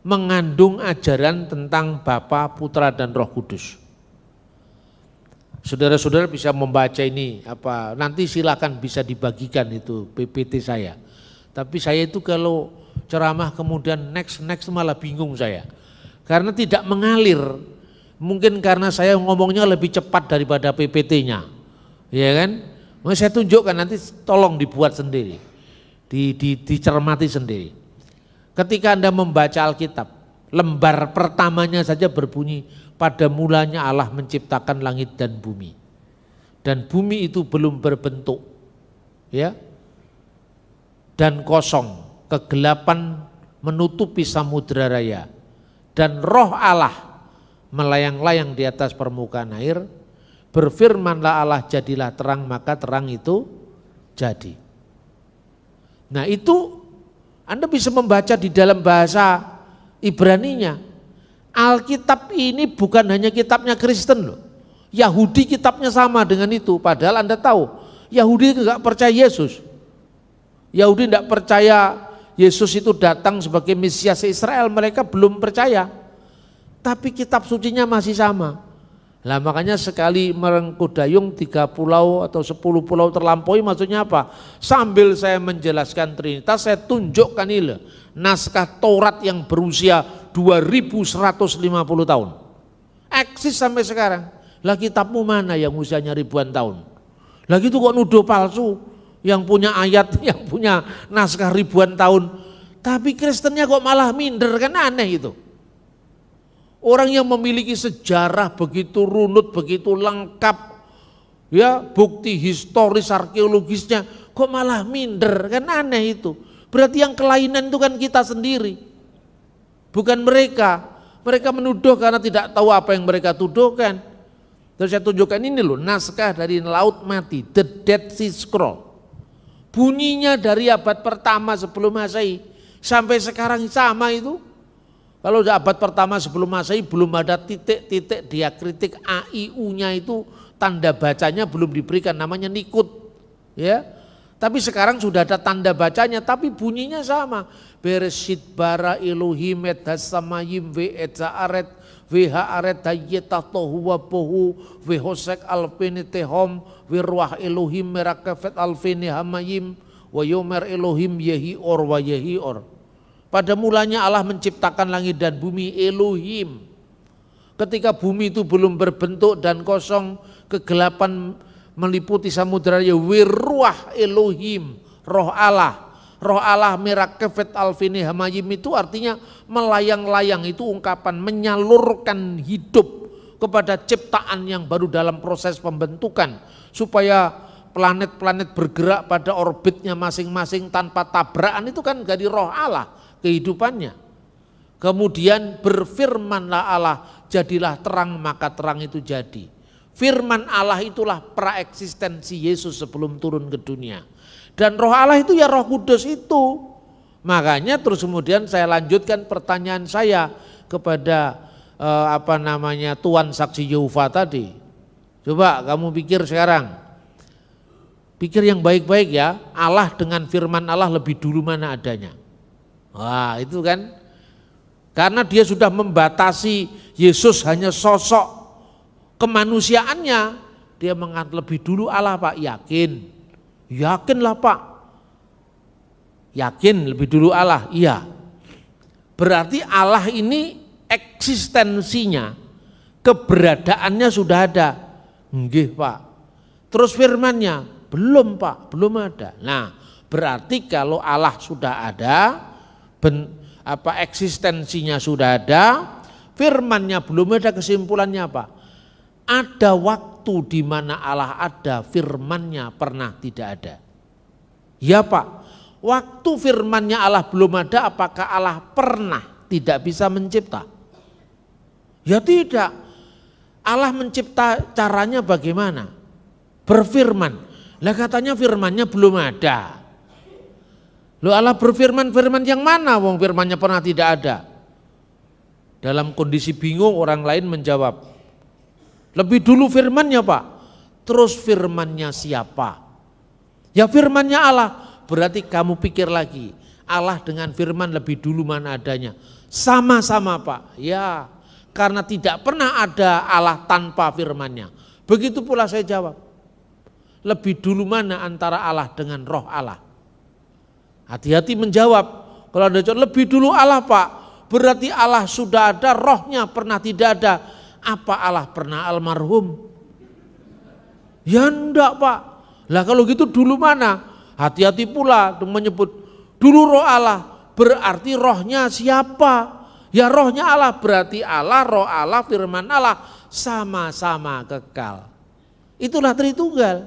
mengandung ajaran tentang Bapa, Putra dan Roh Kudus. Saudara-saudara bisa membaca ini nanti silakan bisa dibagikan itu PPT saya. Tapi saya itu kalau ceramah kemudian next malah bingung saya. Karena tidak mengalir. Mungkin karena saya ngomongnya lebih cepat daripada PPT-nya. Ya kan? Mau saya tunjukkan nanti tolong dibuat sendiri. Dicermati sendiri. Ketika Anda membaca Alkitab, lembar pertamanya saja berbunyi, pada mulanya Allah menciptakan langit dan bumi. Dan bumi itu belum berbentuk. Ya. Dan kosong, kegelapan menutupi samudera raya. Dan roh Allah melayang-layang di atas permukaan air, berfirmanlah Allah jadilah terang, maka terang itu jadi. Nah itu Anda bisa membaca di dalam bahasa Ibraninya. Alkitab ini bukan hanya kitabnya Kristen loh. Yahudi kitabnya sama dengan itu, padahal Anda tahu Yahudi enggak percaya Yesus. Yahudi enggak percaya Yesus itu datang sebagai Mesias Israel, mereka belum percaya. Tapi kitab sucinya masih sama. Lah makanya sekali merengkuh dayung 3 pulau atau 10 pulau terlampaui, maksudnya apa? Sambil saya menjelaskan Trinitas, saya tunjukkan ini naskah Taurat yang berusia 2150 tahun. Eksis sampai sekarang. Lah kitabmu mana yang usianya ribuan tahun? Lah gitu kok nuduh palsu, yang punya ayat, yang punya naskah ribuan tahun. Tapi Kristennya kok malah minder, kan aneh itu. Orang yang memiliki sejarah begitu runut, begitu lengkap, ya bukti historis arkeologisnya, kok malah minder, kan aneh itu. Berarti yang kelainan itu kan kita sendiri, bukan mereka. Mereka menuduh karena tidak tahu apa yang mereka tuduhkan. Terus saya tunjukkan ini loh, naskah dari Laut Mati, The Dead Sea Scroll. Bunyinya dari abad pertama sebelum Masehi sampai sekarang sama itu. Kalau abad pertama sebelum Masehi belum ada titik-titik diakritik AIU-nya itu, tanda bacanya belum diberikan, namanya nikut. Ya. Tapi sekarang sudah ada tanda bacanya, tapi bunyinya sama. Bereshit bara Elohim et hasamayim ve et zaaret ve haaret hayyeta tohu wa pohu ve hosek alfeni tehom ve ruah Elohim merakefet alfeni hamayim wa yomer Elohim yehi or wa yehi or. Pada mulanya Allah menciptakan langit dan bumi, Elohim. Ketika bumi itu belum berbentuk dan kosong, kegelapan meliputi samudera, ya wirruah Elohim, roh Allah. Roh Allah merakefet alfini hamayim itu artinya melayang-layang, itu ungkapan menyalurkan hidup kepada ciptaan yang baru dalam proses pembentukan. Supaya planet-planet bergerak pada orbitnya masing-masing tanpa tabrakan, itu kan dari roh Allah kehidupannya. Kemudian berfirmanlah Allah, jadilah terang, maka terang itu jadi. Firman Allah itulah praeksistensi Yesus sebelum turun ke dunia. Dan roh Allah itu ya Roh Kudus itu. Makanya terus kemudian saya lanjutkan pertanyaan saya kepada Tuan Saksi Yehova tadi. Coba kamu pikir sekarang. Pikir yang baik-baik ya, Allah dengan firman Allah lebih dulu mana adanya. Wah itu kan, karena dia sudah membatasi Yesus hanya sosok kemanusiaannya, dia mengatakan lebih dulu Allah Pak, yakinlah Pak, yakin lebih dulu Allah, iya. Berarti Allah ini eksistensinya, keberadaannya sudah ada, nggih Pak. Terus firmannya, belum Pak, belum ada. Nah berarti kalau Allah sudah ada, eksistensinya sudah ada, firmannya belum ada, kesimpulannya apa? Ada waktu di mana Allah ada, firmannya pernah tidak ada. Ya Pak, waktu firmannya Allah belum ada, apakah Allah pernah tidak bisa mencipta? Ya tidak. Allah mencipta caranya bagaimana? Berfirman. Lah katanya firmannya belum ada. Loh Allah berfirman, firman yang mana? Wong firmannya pernah tidak ada. Dalam kondisi bingung orang lain menjawab, lebih dulu firman-Nya Pak. Terus firman-Nya siapa? Ya firman-Nya Allah. Berarti kamu pikir lagi, Allah dengan firman lebih dulu mana adanya? Sama-sama Pak. Ya, karena tidak pernah ada Allah tanpa firman-Nya. Begitu pula saya jawab, lebih dulu mana antara Allah dengan roh Allah? Hati-hati menjawab. Kalau ada jawab lebih dulu Allah Pak, berarti Allah sudah ada, rohnya pernah tidak ada. Apa Allah pernah almarhum? Ya enggak Pak. Lah kalau gitu dulu mana? Hati-hati pula menyebut dulu roh Allah, berarti rohnya siapa? Ya rohnya Allah, berarti Allah, roh Allah, firman Allah sama-sama kekal. Itulah Tritunggal.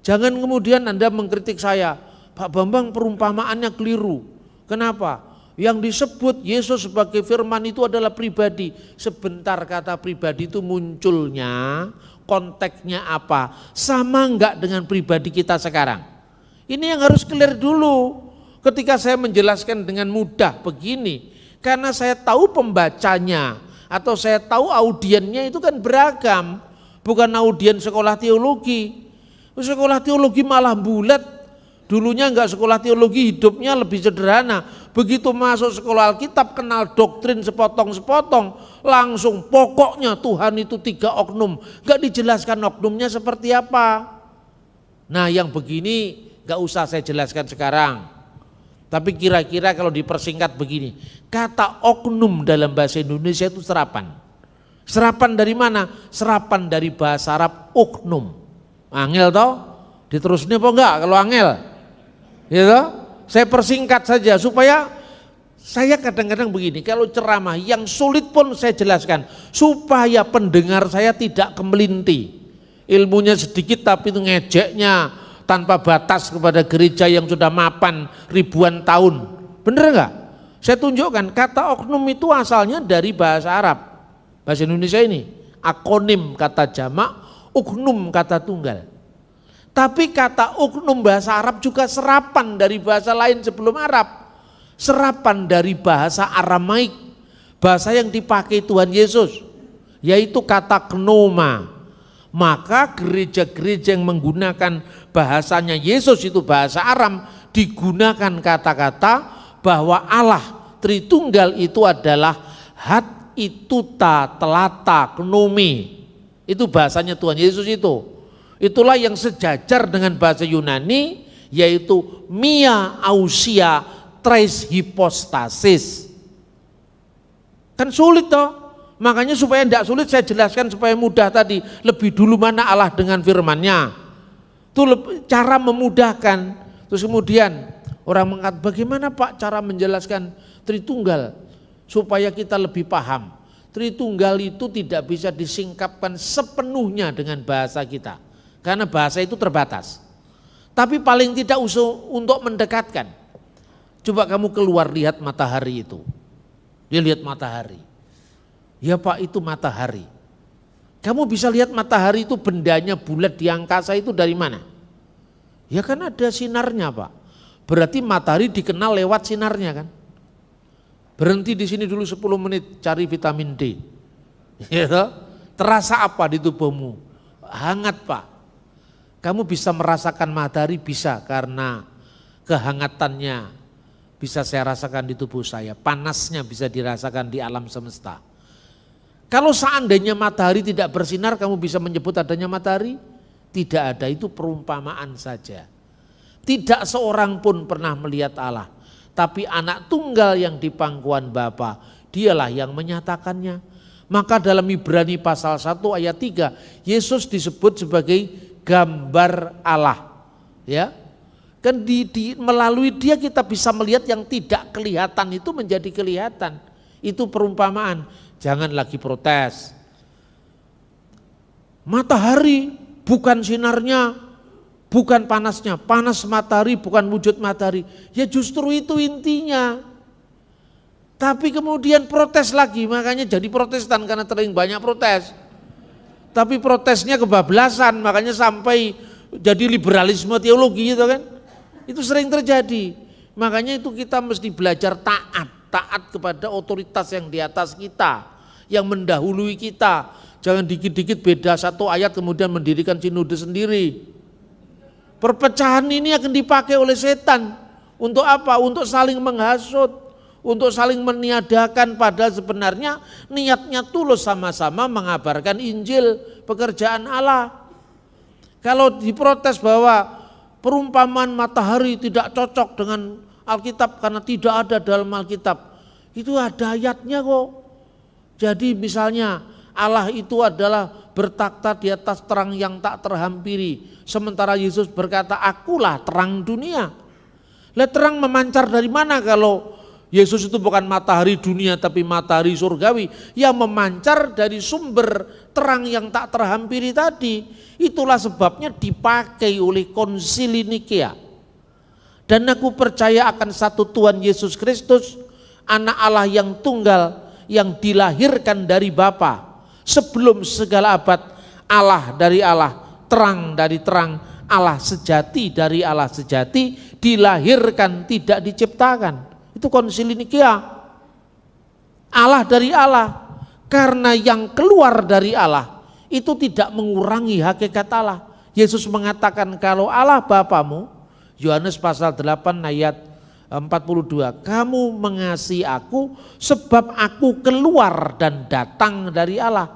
Jangan kemudian Anda mengkritik saya, Pak Bambang perumpamaannya keliru. Kenapa? Yang disebut Yesus sebagai firman itu adalah pribadi. Sebentar, kata pribadi itu munculnya, konteksnya apa? Sama enggak dengan pribadi kita sekarang? Ini yang harus clear dulu. Ketika saya menjelaskan dengan mudah begini, karena saya tahu pembacanya atau saya tahu audiennya itu kan beragam. Bukan audien sekolah teologi. Sekolah teologi malah bulat. Dulunya enggak sekolah teologi, hidupnya lebih sederhana. Begitu masuk sekolah Alkitab, kenal doktrin sepotong-sepotong, langsung pokoknya Tuhan itu 3 oknum. Enggak dijelaskan oknumnya seperti apa. Nah yang begini enggak usah saya jelaskan sekarang. Tapi kira-kira kalau dipersingkat begini, kata oknum dalam bahasa Indonesia itu serapan. Serapan dari mana? Serapan dari bahasa Arab oknum. Angel toh? Diterusin apa enggak kalau angel? Gitu? Saya persingkat saja supaya saya kadang-kadang begini, kalau ceramah yang sulit pun saya jelaskan supaya pendengar saya tidak kemelinti. Ilmunya sedikit tapi itu ngejeknya tanpa batas kepada gereja yang sudah mapan ribuan tahun. Bener enggak? Saya tunjukkan kata oknum itu asalnya dari bahasa Arab. Bahasa Indonesia ini akonim kata jamak, uknum kata tunggal. Tapi kata uknum bahasa Arab juga serapan dari bahasa lain sebelum Arab. Serapan dari bahasa Aramaik, bahasa yang dipakai Tuhan Yesus, yaitu kata knoma. Maka gereja-gereja yang menggunakan bahasanya Yesus itu bahasa Aram, digunakan kata-kata bahwa Allah Tritunggal itu adalah hat ituta telata knomi. Itu bahasanya Tuhan Yesus itu. Itulah yang sejajar dengan bahasa Yunani, yaitu mia ausia tres hypostasis. Kan sulit toh. Makanya supaya tidak sulit saya jelaskan supaya mudah tadi. Lebih dulu mana Allah dengan firman-Nya. Itu cara memudahkan. Terus kemudian orang mengatakan bagaimana Pak cara menjelaskan Tritunggal supaya kita lebih paham. Tritunggal itu tidak bisa disingkapkan sepenuhnya dengan bahasa kita. Karena bahasa itu terbatas. Tapi paling tidak untuk mendekatkan. Coba kamu keluar lihat matahari itu. Dia lihat matahari. Ya Pak itu matahari. Kamu bisa lihat matahari itu bendanya bulat di angkasa itu dari mana? Ya kan ada sinarnya Pak. Berarti matahari dikenal lewat sinarnya kan. Berhenti di sini dulu 10 menit cari vitamin D. Ya, terasa apa di tubuhmu? Hangat Pak. Kamu bisa merasakan matahari bisa karena kehangatannya bisa saya rasakan di tubuh saya. Panasnya bisa dirasakan di alam semesta. Kalau seandainya matahari tidak bersinar, kamu bisa menyebut adanya matahari? Tidak ada, itu perumpamaan saja. Tidak seorang pun pernah melihat Allah. Tapi anak tunggal yang di pangkuan Bapa, dialah yang menyatakannya. Maka dalam Ibrani pasal 1 ayat 3, Yesus disebut sebagai gambar Allah. Ya, kan melalui dia kita bisa melihat yang tidak kelihatan itu menjadi kelihatan. Itu perumpamaan. Jangan lagi protes. Matahari bukan sinarnya, bukan panasnya. Panas matahari bukan wujud matahari. Ya justru itu intinya. Tapi kemudian protes lagi, makanya jadi Protestan karena terlalu banyak protes. Tapi protesnya kebablasan, makanya sampai jadi liberalisme teologi gitu kan. Itu sering terjadi. Makanya itu kita mesti belajar taat. taat kepada otoritas yang di atas kita, yang mendahului kita. Jangan dikit-dikit beda satu ayat kemudian mendirikan sinode sendiri. Perpecahan ini akan dipakai oleh setan. Untuk apa? Untuk saling menghasut, untuk saling meniadakan, padahal sebenarnya niatnya tulus sama-sama mengabarkan Injil, pekerjaan Allah. Kalau diprotes bahwa perumpamaan matahari tidak cocok dengan Alkitab karena tidak ada dalam Alkitab, itu ada ayatnya kok. Jadi misalnya Allah itu adalah bertakhta di atas terang yang tak terhampiri, sementara Yesus berkata, akulah terang dunia. Lah terang memancar dari mana kalau Yesus itu bukan matahari dunia tapi matahari surgawi yang memancar dari sumber terang yang tak terhampiri tadi. Itulah sebabnya dipakai oleh Konsili Nikea. Dan aku percaya akan satu Tuhan Yesus Kristus, anak Allah yang tunggal, yang dilahirkan dari Bapa sebelum segala abad, Allah dari Allah, terang dari terang, Allah sejati dari Allah sejati, dilahirkan tidak diciptakan. Itu Konsili Nikea. Allah dari Allah, karena yang keluar dari Allah itu tidak mengurangi hakikat Allah. Yesus mengatakan kalau Allah Bapamu, Yohanes pasal 8 ayat 42, kamu mengasihi aku sebab aku keluar dan datang dari Allah.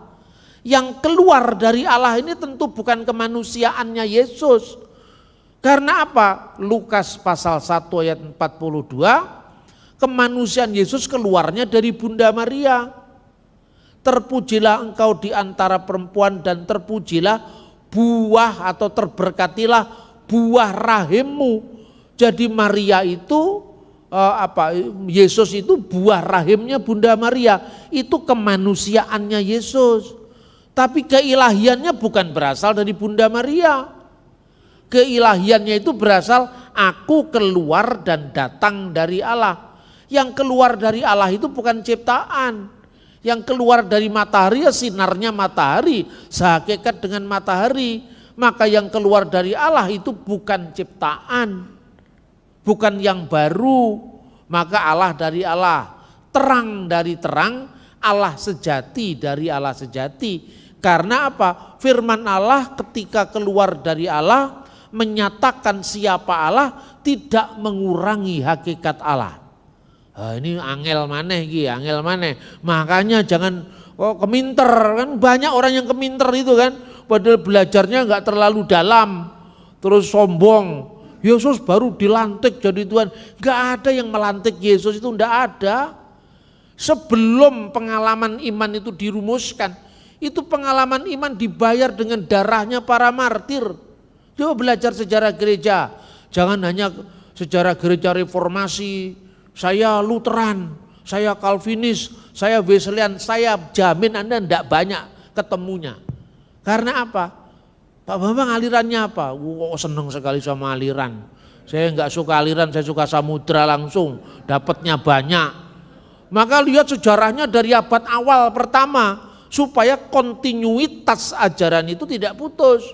Yang keluar dari Allah ini tentu bukan kemanusiaannya Yesus. Karena apa? Lukas pasal 1 ayat 42, kemanusiaan Yesus keluarnya dari Bunda Maria. Terpujilah engkau di antara perempuan dan terpujilah buah atau terberkatilah buah rahimmu. Jadi Maria itu Yesus itu buah rahimnya Bunda Maria, itu kemanusiaannya Yesus. Tapi keilahiannya bukan berasal dari Bunda Maria. Keilahiannya itu berasal aku keluar dan datang dari Allah. Yang keluar dari Allah itu bukan ciptaan. Yang keluar dari matahari ya sinarnya matahari, sehakikat dengan matahari. Maka yang keluar dari Allah itu bukan ciptaan, bukan yang baru. Maka Allah dari Allah, terang dari terang, Allah sejati dari Allah sejati. Karena apa? Firman Allah ketika keluar dari Allah menyatakan siapa Allah, tidak mengurangi hakikat Allah. Ini angel maneh iki, angel maneh. Makanya jangan keminter, kan banyak orang yang keminter itu kan, padahal belajarnya enggak terlalu dalam, terus sombong. Yesus baru dilantik jadi Tuhan. Enggak ada yang melantik Yesus, itu enggak ada. Sebelum pengalaman iman itu dirumuskan, itu pengalaman iman dibayar dengan darahnya para martir. Coba belajar sejarah gereja, jangan hanya sejarah gereja reformasi. Saya Lutheran, saya Calvinis, saya Wesleyan, saya jamin Anda tidak banyak ketemunya. Karena apa? Pak Bambang alirannya apa? Seneng sekali sama aliran. Saya enggak suka aliran, saya suka samudra langsung, dapatnya banyak. Maka lihat sejarahnya dari abad awal pertama, supaya kontinuitas ajaran itu tidak putus.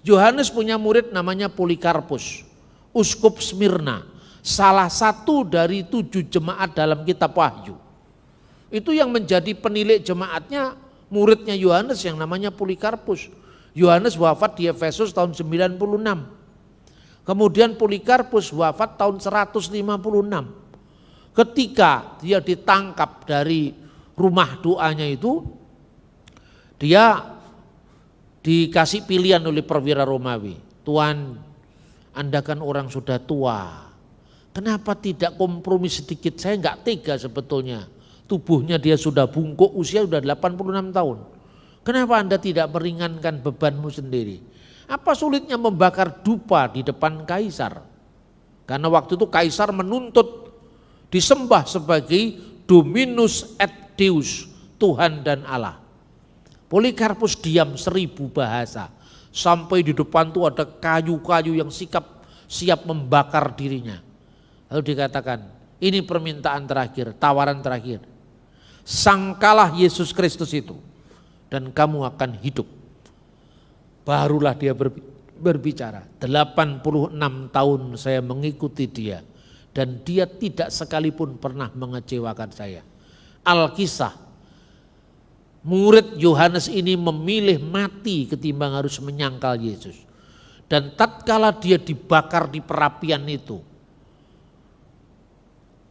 Yohanes punya murid namanya Polikarpus, uskup Smyrna. Salah satu dari 7 jemaat dalam kitab Wahyu. Itu yang menjadi penilik jemaatnya muridnya Yohanes yang namanya Polikarpus. Yohanes wafat di Efesus tahun 96. Kemudian Polikarpus wafat tahun 156. Ketika dia ditangkap dari rumah doanya itu, dia dikasih pilihan oleh perwira Romawi. Tuan, Anda kan orang sudah tua. Kenapa tidak kompromi sedikit? Saya enggak tega sebetulnya. Tubuhnya dia sudah bungkuk, usia sudah 86 tahun. Kenapa Anda tidak meringankan bebanmu sendiri? Apa sulitnya membakar dupa di depan kaisar? Karena waktu itu kaisar menuntut disembah sebagai Dominus et Deus, Tuhan dan Allah. Polikarpus diam 1000 bahasa. Sampai di depan itu ada kayu-kayu yang siap membakar dirinya. Lalu dikatakan, ini permintaan terakhir, tawaran terakhir. Sangkalah Yesus Kristus itu dan kamu akan hidup. Barulah dia berbicara. 86 tahun saya mengikuti dia. dan dia tidak sekalipun pernah mengecewakan saya. Alkisah, murid Yohanes ini memilih mati ketimbang harus menyangkal Yesus. Dan tatkala dia dibakar di perapian itu,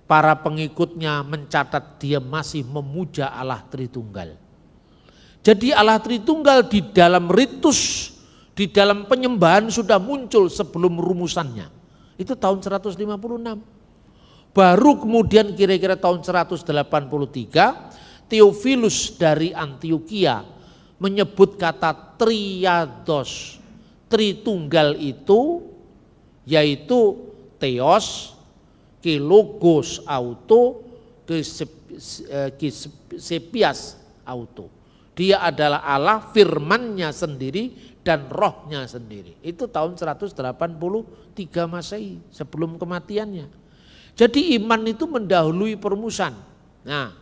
para pengikutnya mencatat dia masih memuja Allah Tritunggal. Jadi Allah Tritunggal di dalam ritus, di dalam penyembahan sudah muncul sebelum rumusannya. Itu tahun 156. Baru kemudian kira-kira tahun 183 Theophilus dari Antioquia menyebut kata triados. Tritunggal itu yaitu theos, ke logos auto, ke sepias auto. Dia adalah Allah, firman-Nya sendiri dan rohnya sendiri. Itu tahun 183 Masehi sebelum kematiannya. Jadi iman itu mendahului permusan. Nah,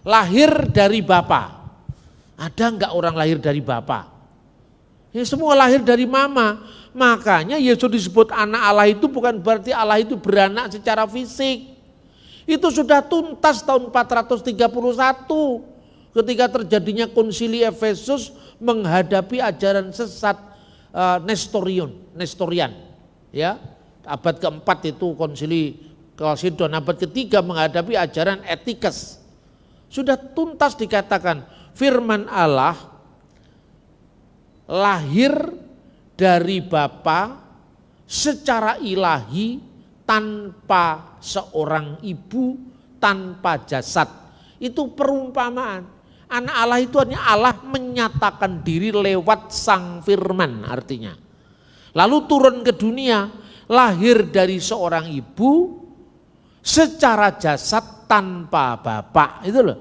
lahir dari Bapa. Ada enggak orang lahir dari Bapa? Ya semua lahir dari mama. Makanya Yesus disebut anak Allah itu bukan berarti Allah itu beranak secara fisik. Itu sudah tuntas tahun 431 ketika terjadinya konsili Efesus menghadapi ajaran sesat Nestorian. Ya, abad keempat itu konsili Chalcedon, abad ketiga menghadapi ajaran Etikas. Sudah tuntas dikatakan firman Allah lahir dari Bapa secara ilahi tanpa seorang ibu, tanpa jasad. Itu perumpamaan. Anak Allah itu artinya Allah menyatakan diri lewat sang firman artinya. Lalu turun ke dunia, lahir dari seorang ibu secara jasad tanpa bapak. Itu loh.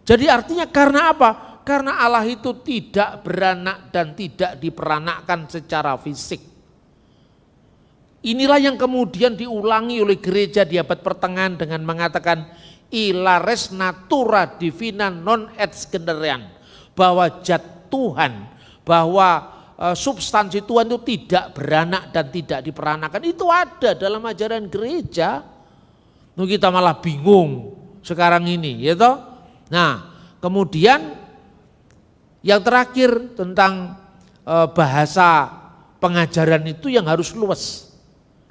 Jadi artinya karena apa? Karena Allah itu tidak beranak dan tidak diperanakkan secara fisik. Inilah yang kemudian diulangi oleh gereja di abad pertengahan dengan mengatakan illa res natura divina non et generean, bahwa zat Tuhan, bahwa substansi Tuhan itu tidak beranak dan tidak diperanakkan. Itu ada dalam ajaran gereja. Kita malah bingung sekarang ini, ya toh. Nah, kemudian yang terakhir tentang bahasa pengajaran itu yang harus luas.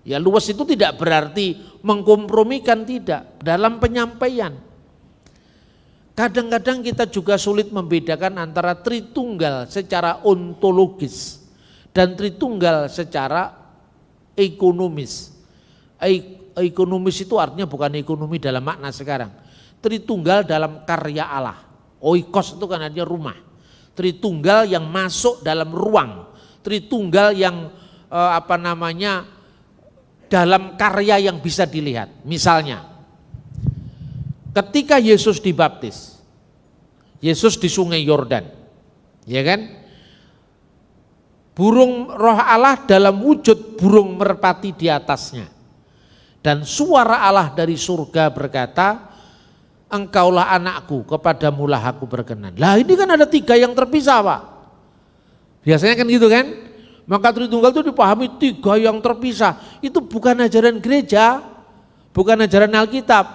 Ya luas itu tidak berarti mengkompromikan, tidak. Dalam penyampaian. Kadang-kadang kita juga sulit membedakan antara Tritunggal secara ontologis dan Tritunggal secara ekonomis. Ekonomis itu artinya bukan ekonomi dalam makna sekarang. Tritunggal dalam karya Allah. Oikos itu kan artinya rumah. Tritunggal yang masuk dalam ruang, Tritunggal yang dalam karya yang bisa dilihat. Misalnya, ketika Yesus dibaptis, Yesus di Sungai Yordan, ya kan? Burung roh Allah dalam wujud burung merpati di atasnya. Dan suara Allah dari surga berkata, engkaulah anakku, kepadamulah aku berkenan. Lah ini kan ada tiga yang terpisah Pak. Biasanya kan gitu kan. Maka Tritunggal itu dipahami tiga yang terpisah. Itu bukan ajaran gereja, bukan ajaran Alkitab.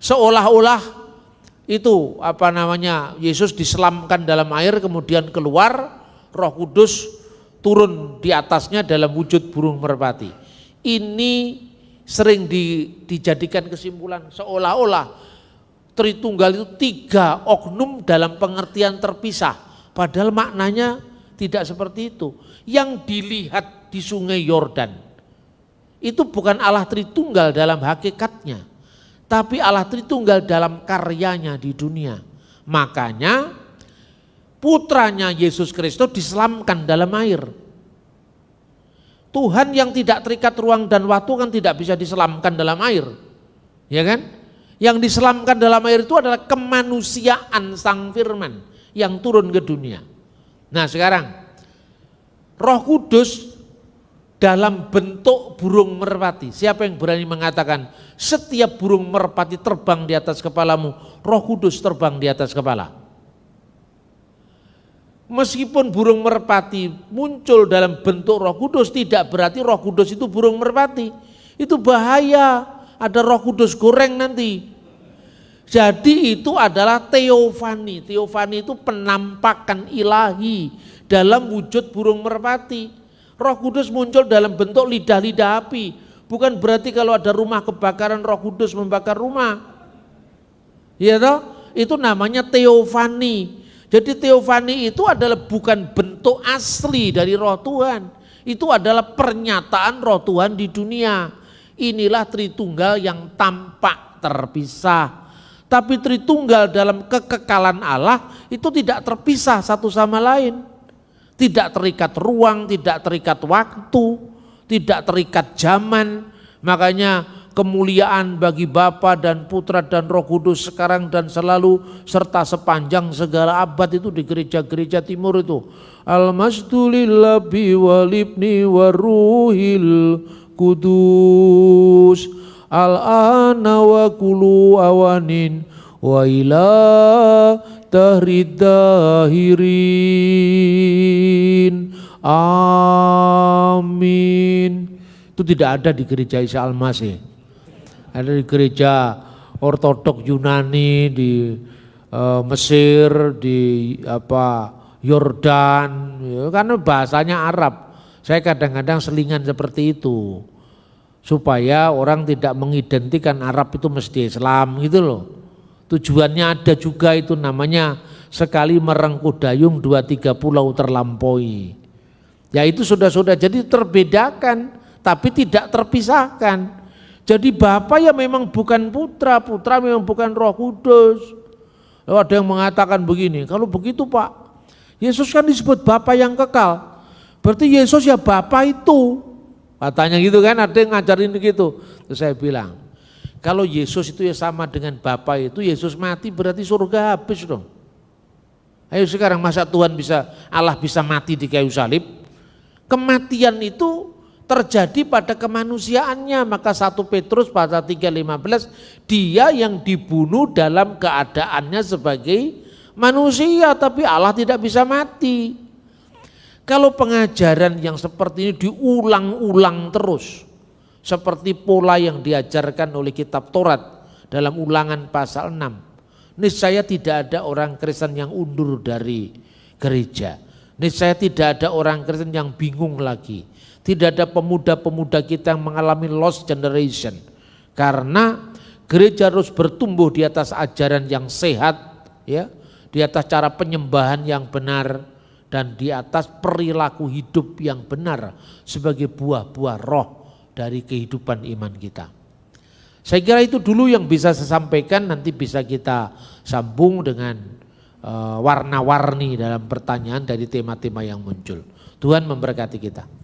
Seolah-olah itu Yesus diselamkan dalam air kemudian keluar, Roh Kudus turun di atasnya dalam wujud burung merpati. Ini sering dijadikan kesimpulan seolah-olah Tritunggal itu tiga oknum dalam pengertian terpisah. Padahal maknanya tidak seperti itu. Yang dilihat di Sungai Yordan itu bukan Allah Tritunggal dalam hakikatnya, tapi Allah Tritunggal dalam karyanya di dunia. Makanya putranya Yesus Kristus diselamkan dalam air. Tuhan yang tidak terikat ruang dan waktu kan tidak bisa diselamkan dalam air. Ya kan? Yang diselamkan dalam air itu adalah kemanusiaan sang firman yang turun ke dunia. Nah sekarang Roh Kudus dalam bentuk burung merpati. Siapa yang berani mengatakan setiap burung merpati terbang di atas kepalamu, Roh Kudus terbang di atas kepala? Meskipun burung merpati muncul dalam bentuk Roh Kudus, tidak berarti Roh Kudus itu burung merpati. Itu bahaya. ada Roh Kudus goreng nanti. Jadi itu adalah teofani. Teofani itu penampakan ilahi dalam wujud burung merpati. Roh Kudus muncul dalam bentuk lidah-lidah api. Bukan berarti kalau ada rumah kebakaran Roh Kudus membakar rumah. Ya toh? Itu namanya teofani. Jadi teofani itu adalah bukan bentuk asli dari Roh Tuhan. Itu adalah pernyataan Roh Tuhan di dunia. Inilah Tritunggal yang tampak terpisah. Tapi Tritunggal dalam kekekalan Allah itu tidak terpisah satu sama lain. Tidak terikat ruang, tidak terikat waktu, tidak terikat zaman. Makanya kemuliaan bagi Bapa dan Putra dan Roh Kudus sekarang dan selalu serta sepanjang segala abad itu di gereja-gereja timur itu. Al-masdu lillahi walibni waruhil kudus al-ana wa kulu awanin wa ila tahridahirin. Amin. Itu tidak ada di gereja Isa Al-Masih. Ada di gereja ortodok Yunani, di Mesir, di Yordan, ya, karena bahasanya Arab. Saya kadang-kadang selingan seperti itu supaya orang tidak mengidentikan Arab itu mesti Islam gitu loh. Tujuannya ada juga, itu namanya sekali merengkuh dayung 2-3 pulau terlampaui. Ya itu sudah jadi terbedakan tapi tidak terpisahkan. Jadi Bapa ya memang bukan Putra, Putra memang bukan Roh Kudus. Lalu ada yang mengatakan begini, kalau begitu Pak, Yesus kan disebut Bapa yang kekal. Berarti Yesus ya Bapa itu. Katanya gitu kan, ada yang ngajarin begitu. Terus saya bilang, kalau Yesus itu ya sama dengan Bapa itu, Yesus mati berarti surga habis dong. Ayo sekarang masa Allah bisa mati di kayu salib? Kematian itu terjadi pada kemanusiaannya, maka 1 Petrus pasal 3:15, dia yang dibunuh dalam keadaannya sebagai manusia, tapi Allah tidak bisa mati. Kalau pengajaran yang seperti ini diulang-ulang terus, seperti pola yang diajarkan oleh kitab Taurat dalam Ulangan pasal 6, niscaya tidak ada orang Kristen yang undur dari gereja. Niscaya tidak ada orang Kristen yang bingung lagi. Tidak ada pemuda-pemuda kita yang mengalami lost generation. Karena gereja harus bertumbuh di atas ajaran yang sehat, ya, di atas cara penyembahan yang benar, dan di atas perilaku hidup yang benar sebagai buah-buah roh dari kehidupan iman kita. Saya kira itu dulu yang bisa saya sampaikan, nanti bisa kita sambung dengan warna-warni dalam pertanyaan dari tema-tema yang muncul. Tuhan memberkati kita.